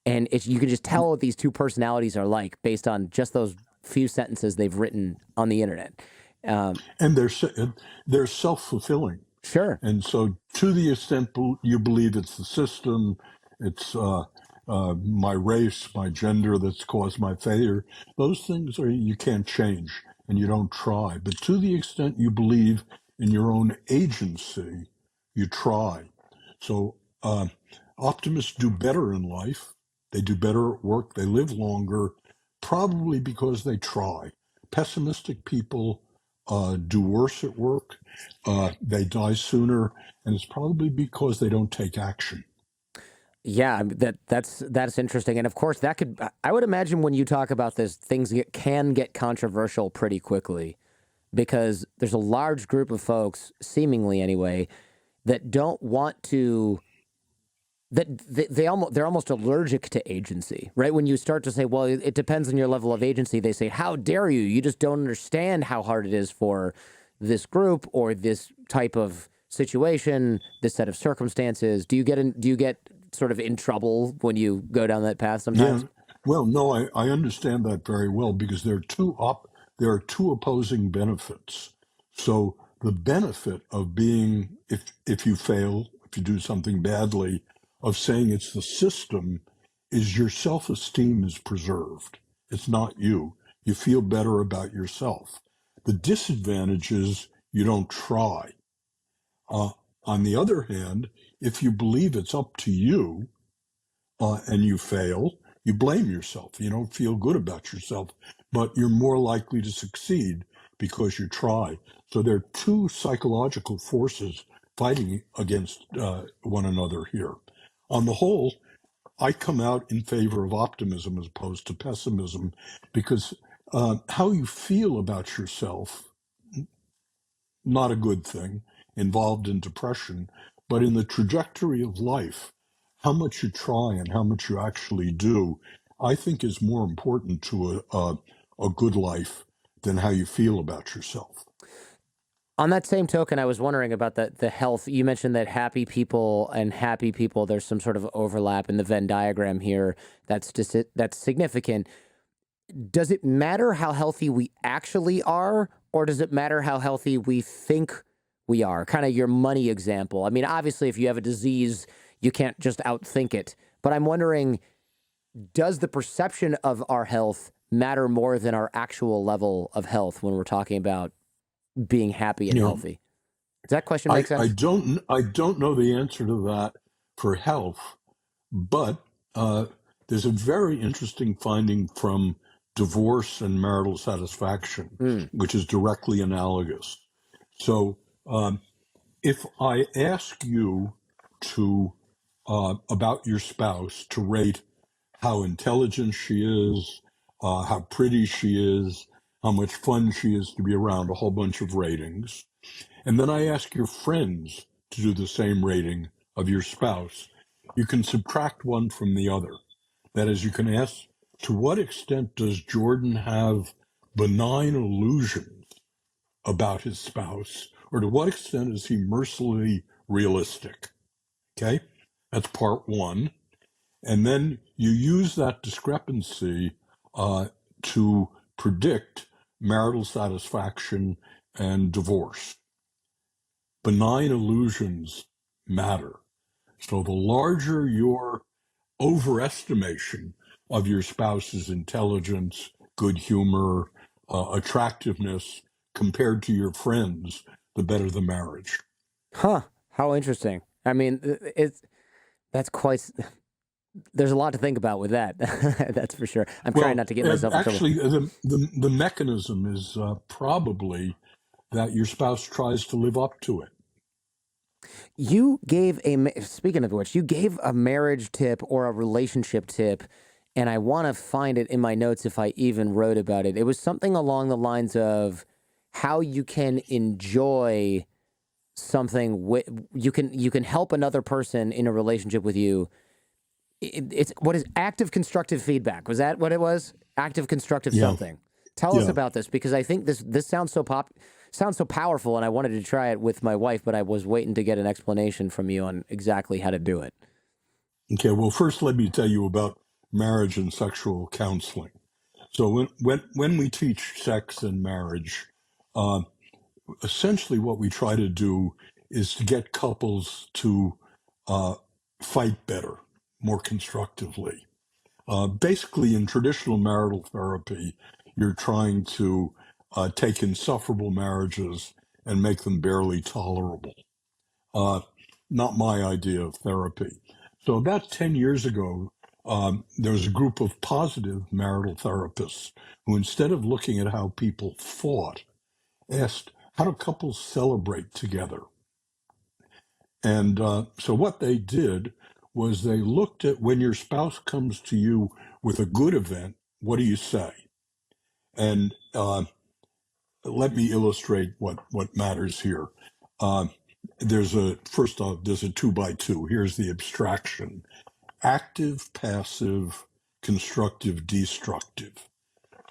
And you can just tell what these two personalities are like based on just those few sentences they've written on the internet. And they're self-fulfilling. Sure. And so, to the extent you believe it's the system, it's my race, my gender that's caused my failure, those things you can't change and you don't try. But to the extent you believe in your own agency, you try. So, optimists do better in life. They do better at work. They live longer, probably because they try. Pessimistic people do worse at work. They die sooner, and it's probably because they don't take action. Yeah, that's interesting, and of course I would imagine when you talk about this, things can get controversial pretty quickly because there's a large group of folks, seemingly anyway, that don't want to that they're almost allergic to agency, right? When you start to say, well, it depends on your level of agency, they say, how dare you? You just don't understand how hard it is for this group or this type of situation, this set of circumstances. Do you get sort of in trouble when you go down that path Yeah. sometimes? Well, no, I understand that very well because there are two opposing benefits. So the benefit of being, if you fail, if you do something badly, of saying it's the system, is your self-esteem is preserved. It's not you. You feel better about yourself. The disadvantage is you don't try. Uh, on the other hand, if you believe it's up to you, and you fail, you blame yourself. You don't feel good about yourself, but you're more likely to succeed because you try. So there are two psychological forces fighting against one another here. On the whole, I come out in favor of optimism as opposed to pessimism because how you feel about yourself, not a good thing, involved in depression, but in the trajectory of life, how much you try and how much you actually do, I think is more important to a good life than how you feel about yourself. On that same token, I was wondering about the health. You mentioned that happy people, there's some sort of overlap in the Venn diagram here that's significant. Does it matter how healthy we actually are, or does it matter how healthy we think we are? Kind of your money example. I mean, obviously, if you have a disease, you can't just outthink it. But I'm wondering, does the perception of our health matter more than our actual level of health when we're talking about being happy and You know, healthy? Does that question make sense? I don't know the answer to that for health, but there's a very interesting finding from divorce and marital satisfaction, Hmm. which is directly analogous. So um, if I ask you to about your spouse to rate how intelligent she is, how pretty she is, how much fun she is to be around, a whole bunch of ratings, and then I ask your friends to do the same rating of your spouse, you can subtract one from the other. That is, you can ask, to what extent does Jordan have benign illusions about his spouse, or to what extent is he mercilessly realistic? Okay, that's part one. And then you use that discrepancy to predict marital satisfaction and divorce. Benign illusions matter. So the larger your overestimation of your spouse's intelligence, good humor, attractiveness compared to your friends, the better the marriage. Huh. How interesting. I mean, that's quite. There's a lot to think about with that. That's for sure. I'm trying Well, not to get myself in trouble. actually, the mechanism is probably that your spouse tries to live up to it. You gave speaking of which, you gave a marriage tip or a relationship tip, and I want to find it in my notes if I even wrote about it. It was something along the lines of how you can enjoy something. You can help another person in a relationship with you. It's what is active constructive feedback? Was that what it was? Active constructive Yeah, something. Tell us yeah. about this because I think this sounds so powerful, and I wanted to try it with my wife, but I was waiting to get an explanation from you on exactly how to do it. Okay, well, first let me tell you about marriage and sexual counseling. So when we teach sex and marriage, uh, essentially what we try to do is to get couples to uh, fight better, more constructively. Basically, in traditional marital therapy, you're trying to take insufferable marriages and make them barely tolerable. Uh, Not my idea of therapy. So about 10 years ago, there was a group of positive marital therapists who, instead of looking at how people fought, asked, how do couples celebrate together? And so what they did was they looked at when your spouse comes to you with a good event, what do you say? And let me illustrate what matters here. Uh, there's a 2x2. Here's the abstraction: active, passive, constructive, destructive.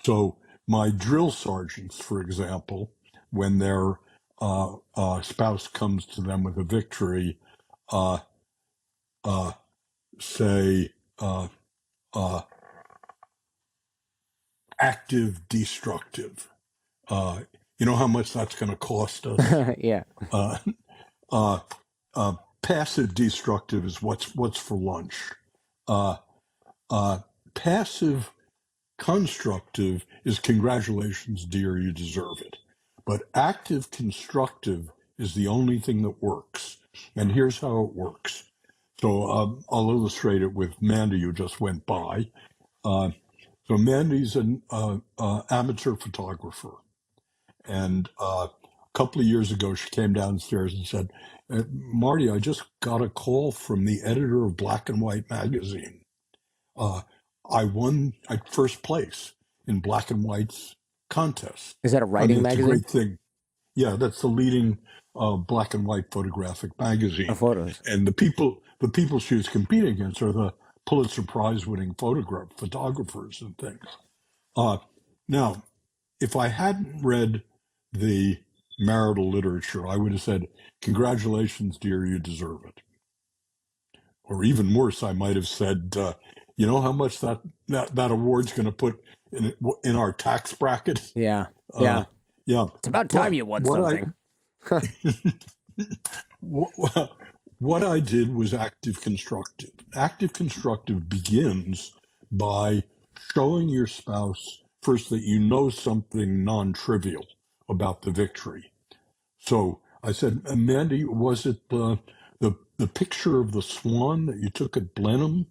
So my drill sergeants, for example, when their spouse comes to them with a victory, uh, uh, say uh, active, destructive. Uh, you know how much that's going to cost us? Yeah. Uh, uh, Passive destructive is what's for lunch. Uh, uh, Passive constructive is congratulations, dear, you deserve it. But active constructive is the only thing that works. And here's how it works. So I'll illustrate it with Mandy, who just went by. So Mandy's an amateur photographer. And a couple of years ago, she came downstairs and said, Marty, I just got a call from the editor of Black and White magazine. Uh, I won at first place in Black and White's contest. Is that a I mean, writing it's a magazine? great thing. Yeah, that's the leading black and white photographic Or magazine. photos? And the people she was competing against are the Pulitzer Prize winning photographers and things. Uh, Now, if I hadn't read the marital literature, I would have said, congratulations, dear, you deserve it. Or even worse, I might have said, you know how much that award's going to put in our tax bracket? Yeah. Uh, Yeah. yeah. It's about time But you won what I something. what I did was active constructive. Active constructive begins by showing your spouse first that you know something non-trivial about the victory. So I said, Mandy, was it the picture of the swan that you took at Blenheim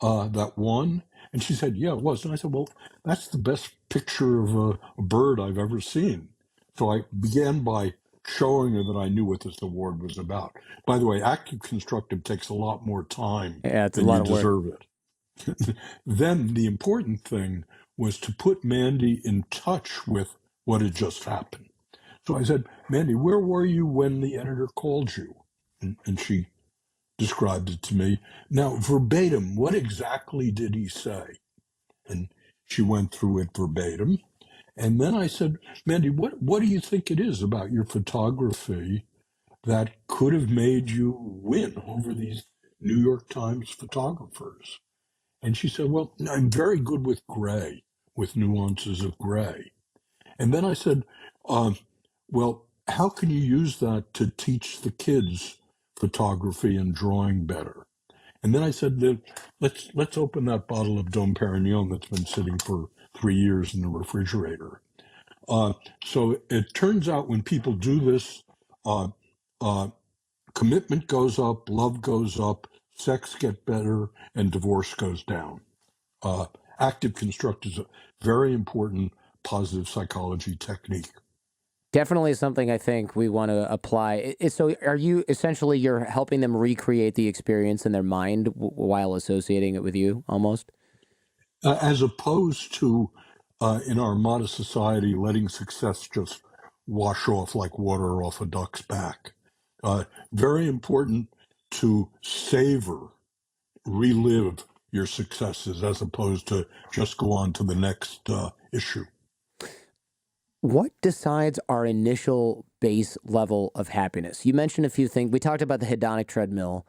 that won? And she said, yeah, it was. And I said, well, that's the best picture of a bird I've ever seen. So I began by showing her that I knew what this award was about. By the way, active constructive takes a lot more time Yeah, it's a than you lot of work. deserve it. Then the important thing was to put Mandy in touch with what had just happened. So I said, Mandy, where were you when the editor called you? And she described it to me. Now, verbatim, what exactly did he say? And she went through it verbatim. And then I said, Mandy, what do you think it is about your photography that could have made you win over these New York Times photographers? And she said, well, I'm very good with gray, with nuances of gray. And then I said, well, how can you use that to teach the kids photography and drawing better? And then I said, let's open that bottle of Dom Perignon that's been sitting for 3 years in the refrigerator. Uh, so it turns out when people do this, uh, uh, commitment goes up, love goes up, sex gets better, and divorce goes down. Uh, Active construct is a very important positive psychology technique. Definitely something I think we want to apply. So, are you essentially you're helping them recreate the experience in their mind while associating it with you, almost? As opposed to in our modest society letting success just wash off like water off a duck's back. Very important to savor, relive your successes as opposed to just go on to the next issue. What decides our initial base level of happiness? You mentioned a few things. We talked about the hedonic treadmill.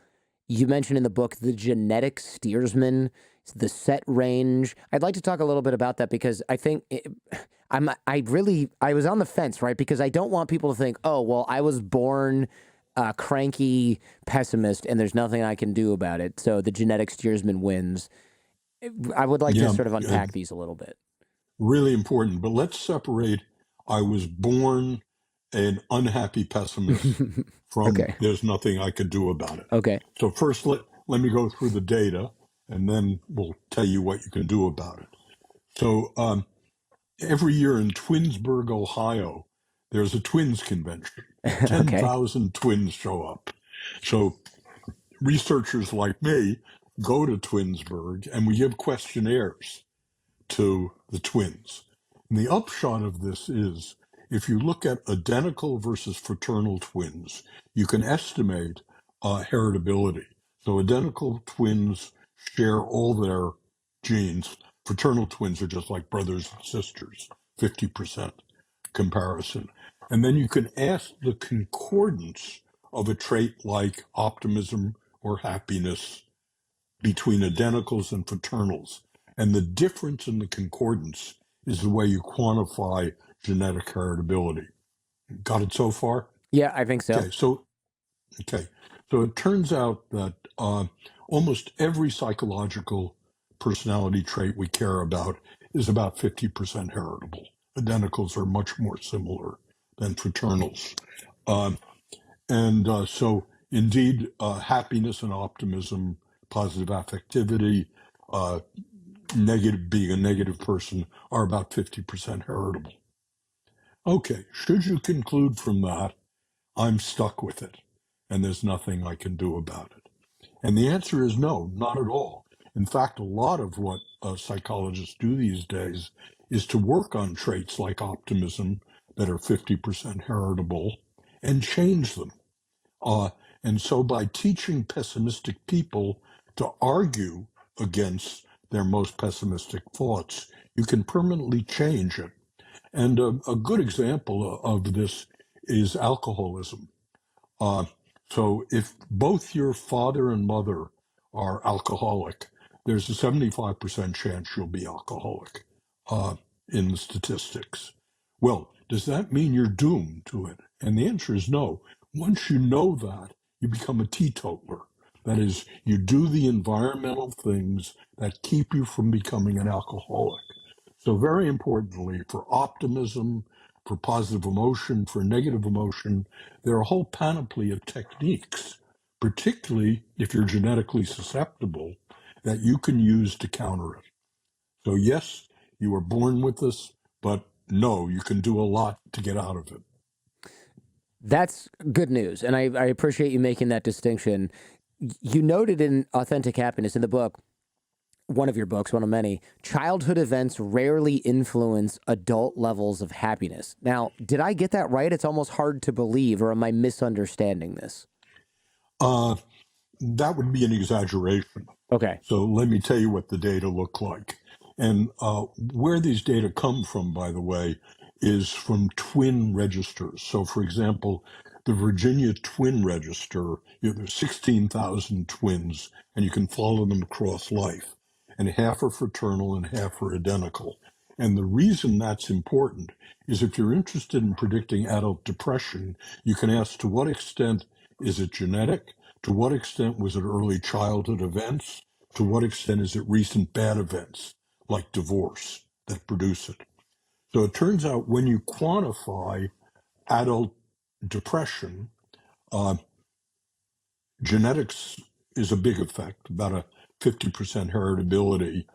You mentioned in the book the genetic steersman, the set range. I'd like to talk a little bit about that because I think I was on the fence, right? Because I don't want people to think, oh, well, I was born a cranky pessimist and there's nothing I can do about it. So the genetic steersman wins. I would like to Yeah, sort of unpack these a little bit. really important. But let's separate I was born an unhappy pessimist from Okay. there's nothing I could do about it. Okay. So first, let me go through the data, and then we'll tell you what you can do about it. So every year in Twinsburg, Ohio, there's a twins convention. Okay. 10,000 twins show up. So researchers like me go to Twinsburg, and we give questionnaires to the twins. And the upshot of this is if you look at identical versus fraternal twins, you can estimate heritability. So identical twins share all their genes. Fraternal twins are just like brothers and sisters, 50% comparison. And then you can ask the concordance of a trait like optimism or happiness between identicals and fraternals. And the difference in the concordance is the way you quantify genetic heritability. Got it so far? Yeah, I think so. Okay, so okay, so it turns out that almost every psychological personality trait we care about is about 50% heritable. Identicals are much more similar than fraternals. Um, so, indeed, happiness and optimism, positive affectivity, uh, negative being a negative person are about 50% heritable. Okay, should you conclude from that, I'm stuck with it, and there's nothing I can do about it? And the answer is no, not at all. In fact, a lot of what psychologists do these days is to work on traits like optimism that are 50% heritable and change them. And so by teaching pessimistic people to argue against their most pessimistic thoughts, you can permanently change it. And a good example of this is alcoholism. Uh, so if both your father and mother are alcoholic, there's a 75% chance you'll be alcoholic in the statistics. Well, does that mean you're doomed to it? And the answer is no. Once you know that, you become a teetotaler. That is, you do the environmental things that keep you from becoming an alcoholic. So very importantly, for optimism, for positive emotion, for negative emotion, there are a whole panoply of techniques, particularly if you're genetically susceptible, that you can use to counter it. So yes, you were born with this, but no, you can do a lot to get out of it. That's good news. And I appreciate you making that distinction. You noted in Authentic Happiness in the book, one of your books, one of many, childhood events rarely influence adult levels of happiness. Now, did I get that right? It's almost hard to believe, or am I misunderstanding this? Uh, that would be an exaggeration. Okay. So let me tell you what the data look like. And where these data come from, by the way, is from twin registers. So, for example, the Virginia Twin Register, there's 16,000 twins, and you can follow them across life. And half are fraternal and half are identical. And the reason that's important is if you're interested in predicting adult depression, you can ask to what extent is it genetic? To what extent was it early childhood events? To what extent is it recent bad events like divorce that produce it? So it turns out when you quantify adult depression, uh, genetics is a big effect, about a 50% heritability.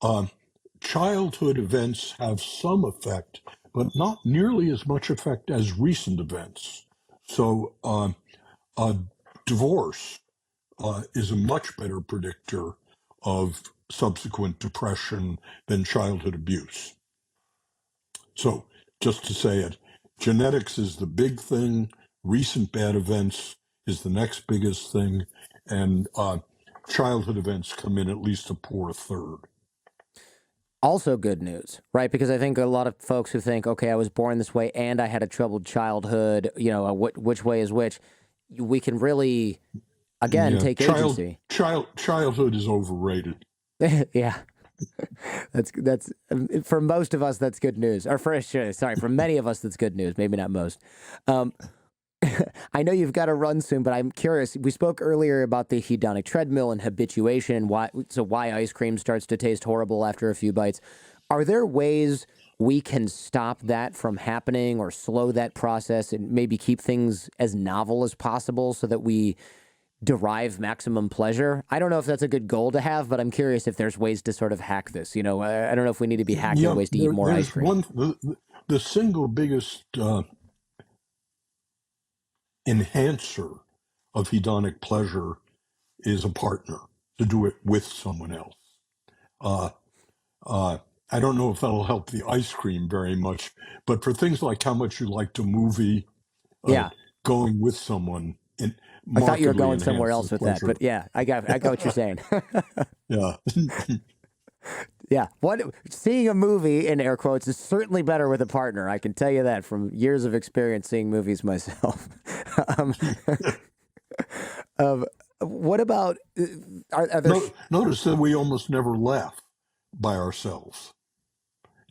Uh, Childhood events have some effect, but not nearly as much effect as recent events. So, a divorce is a much better predictor of subsequent depression than childhood abuse. So, just to say it, genetics is the big thing, recent bad events is the next biggest thing, and childhood events come in at least a poor third. Also good news, right? Because I think a lot of folks who think, okay, I was born this way and I had a troubled childhood, which way is which, we can really, again, Yeah, take agency. childhood is overrated. Yeah. That's for most of us, that's good news. Or for many of us, that's good news. Maybe not most. Um, I know you've got to run soon, but I'm curious. We spoke earlier about the hedonic treadmill and habituation, and why ice cream starts to taste horrible after a few bites. Are there ways we can stop that from happening or slow that process and maybe keep things as novel as possible so that we derive maximum pleasure? I don't know if that's a good goal to have, but I'm curious if there's ways to sort of hack this. I don't know if we need to be hacking Yeah, ways to eat more ice there's cream. the single biggest enhancer of hedonic pleasure is a partner, to do it with someone else. Uh, I don't know if that'll help the ice cream very much, but for things like how much you like to movie, uh, Yeah. going with someone I thought you were markedly going somewhere enhances else with that, pleasure. but yeah, I got what you're saying. Yeah. Yeah, seeing a movie in air quotes is certainly better with a partner. I can tell you that from years of experience seeing movies myself. um, what about are there? Notice that we almost never laugh by ourselves.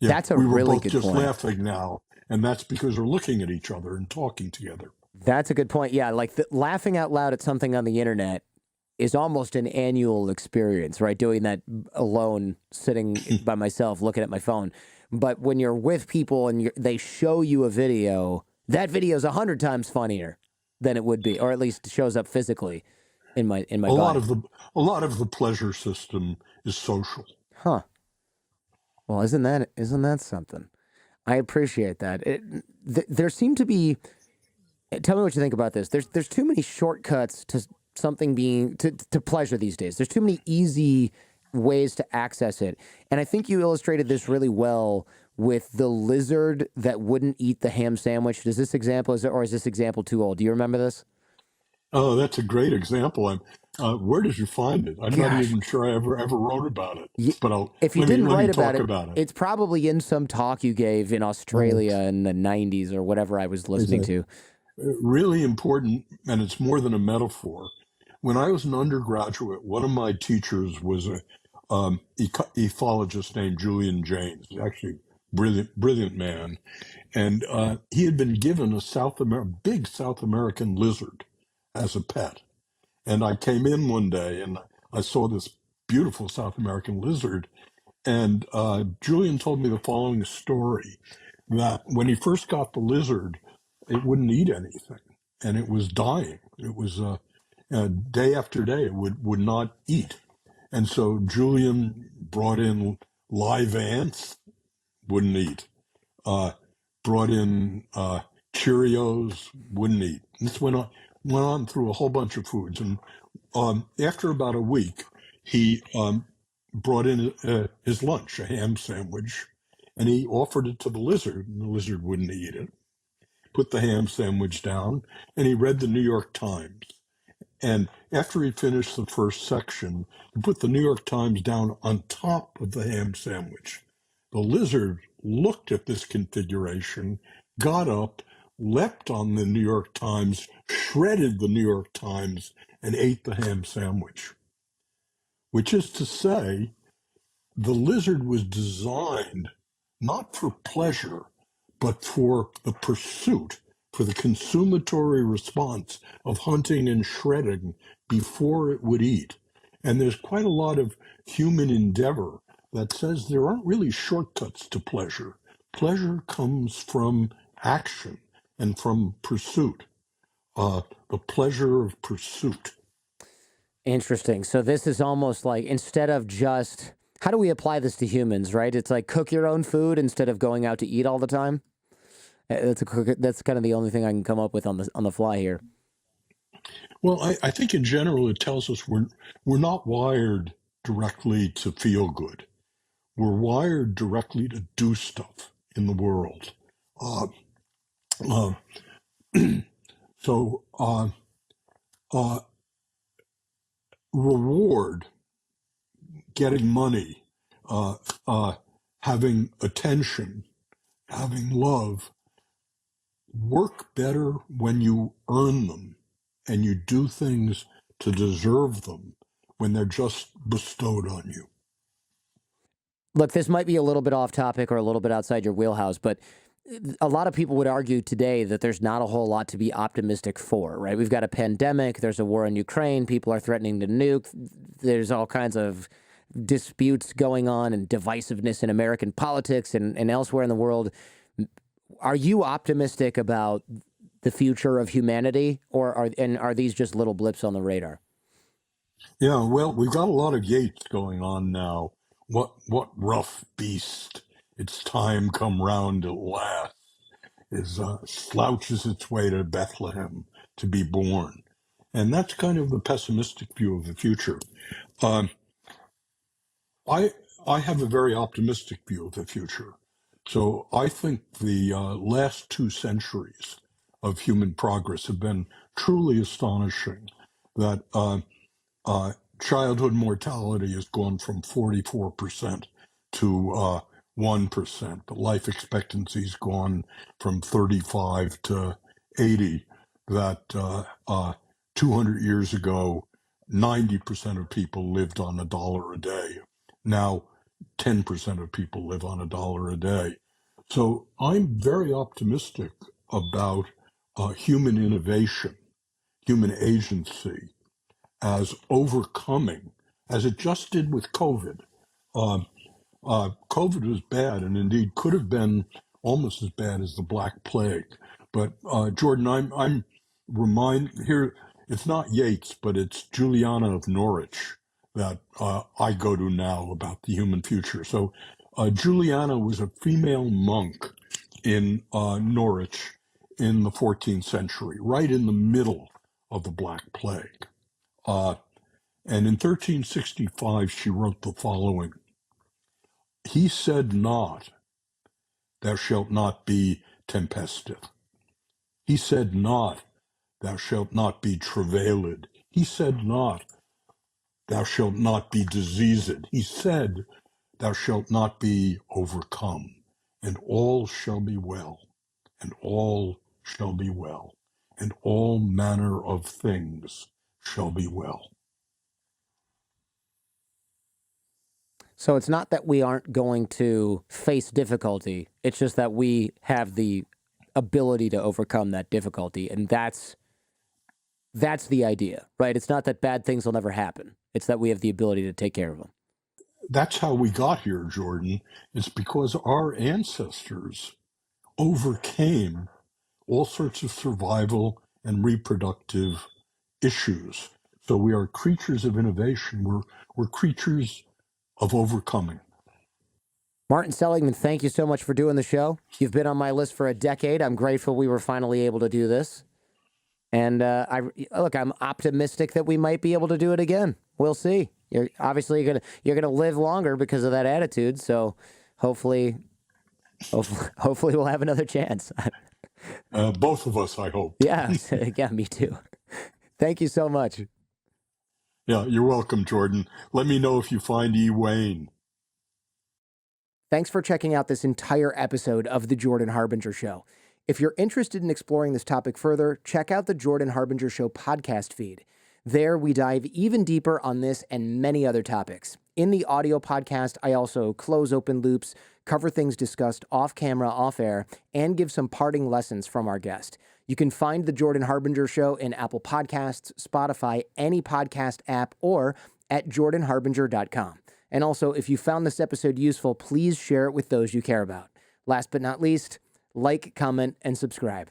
Yeah, That's a we were really both good just point. laughing now, and that's because we're looking at each other and talking together. That's a good point. Yeah, like laughing out loud at something on the internet is almost an annual experience, right? Doing that alone, sitting by myself, looking at my phone. But when you're with people and they show you a video, that video is 100 times funnier than it would be, or at least shows up physically in my A lot body. of the a lot of the pleasure system is social. Huh. Well, isn't that something? I appreciate that. There seem to be. Tell me what you think about this. There's too many shortcuts to something being to pleasure these days. There's too many easy ways to access it. And I think you illustrated this really well with the lizard that wouldn't eat the ham sandwich. Does this example is this example too old? Do you remember this? Oh, that's a great example. Where did you find it? I'm not Gosh, even sure I ever wrote about it. y- But if you let me didn't let me write about talk it, about it. it's probably in some talk you gave in Australia in the 90s or whatever I was It's listening to. really important, and it's more than a metaphor. When I was an undergraduate, one of my teachers was a ethologist named Julian James. Actually, brilliant man, and he had been given a big South American lizard as a pet. And I came in one day and I saw this beautiful South American lizard. And Julian told me the following story, that when he first got the lizard, it wouldn't eat anything and it was dying. It was day after day, it would not eat. And so Julian brought in live ants, wouldn't eat. Uh, Brought in Cheerios, wouldn't eat. This went on through a whole bunch of foods. And after about a week, he brought in his lunch, a ham sandwich, and he offered it to the lizard, and the lizard wouldn't eat it. Put the ham sandwich down, and he read the New York Times. And after he finished the first section, he put the New York Times down on top of the ham sandwich. The lizard looked at this configuration, got up, leapt on the New York Times, shredded the New York Times, and ate the ham sandwich. Which is to say, the lizard was designed not for pleasure, but for the pursuit, for the consumatory response of hunting and shredding before it would eat. And there's quite a lot of human endeavor that says there aren't really shortcuts to pleasure. Pleasure comes from action and from pursuit. The pleasure of pursuit. Interesting. So this is almost like, instead of just, how do we apply this to humans, right? It's like cook your own food instead of going out to eat all the time. That's kind of the only thing I can come up with on the fly here. Well, I think in general it tells us we're not wired directly to feel good. We're wired directly to do stuff in the world. Uh, uh, so uh, reward, getting money, uh, uh, having attention, having love work better when you earn them and you do things to deserve them when they're just bestowed on you. Look, this might be a little bit off topic or a little bit outside your wheelhouse, but a lot of people would argue today that there's not a whole lot to be optimistic for, right? We've got a pandemic, there's a war in Ukraine, people are threatening to nuke, there's all kinds of disputes going on and divisiveness in American politics and elsewhere in the world. Are you optimistic about the future of humanity, or are these just little blips on the radar? Yeah, well, we've got a lot of Yeats going on now. What rough beast? Its time come round at last. Is slouches its way to Bethlehem to be born, and that's kind of the pessimistic view of the future. Um, I I have a very optimistic view of the future. So I think the last 2 centuries of human progress have been truly astonishing. That childhood mortality has gone from 44% to 1%. But life expectancy's gone from 35 to 80. That 200 years ago, 90% of people lived on $1 a day. Now, 10% of people live on $1 a day. So I'm very optimistic about human innovation, human agency, as overcoming, as it just did with COVID. Um, COVID was bad, and indeed could have been almost as bad as the Black Plague. But Jordan, I'm remind here. It's not Yeats, but it's Juliana of Norwich that I go to now about the human future. So Juliana was a female monk in Norwich in the 14th century, right in the middle of the Black Plague. And in 1365, she wrote the following: He said not, thou shalt not be tempestive. He said not, thou shalt not be travailed. He said not, thou shalt not be diseased. He said, thou shalt not be overcome. And all shall be well, and all shall be well, and all manner of things shall be well. So it's not that we aren't going to face difficulty. It's just that we have the ability to overcome that difficulty. And that's the idea, right? It's not that bad things will never happen. It's that we have the ability to take care of them. That's how we got here, Jordan. It's because our ancestors overcame all sorts of survival and reproductive issues. So we are creatures of innovation. We're creatures of overcoming. Martin Seligman, thank you so much for doing the show. You've been on my list for a decade. I'm grateful we were finally able to do this. And I'm optimistic that we might be able to do it again. We'll see. You're obviously gonna live longer because of that attitude. So hopefully we'll have another chance. Both of us, I hope. Yeah, yeah, me too. Thank you so much. Yeah, you're welcome, Jordan. Let me know if you find E. Wayne. Thanks for checking out this entire episode of The Jordan Harbinger Show. If you're interested in exploring this topic further, check out the Jordan Harbinger Show podcast feed. There, we dive even deeper on this and many other topics. In the audio podcast, I also close open loops, cover things discussed off camera, off air, and give some parting lessons from our guest. You can find The Jordan Harbinger Show in Apple Podcasts, Spotify, any podcast app, or at jordanharbinger.com. And also, if you found this episode useful, please share it with those you care about. Last but not least, like, comment, and subscribe.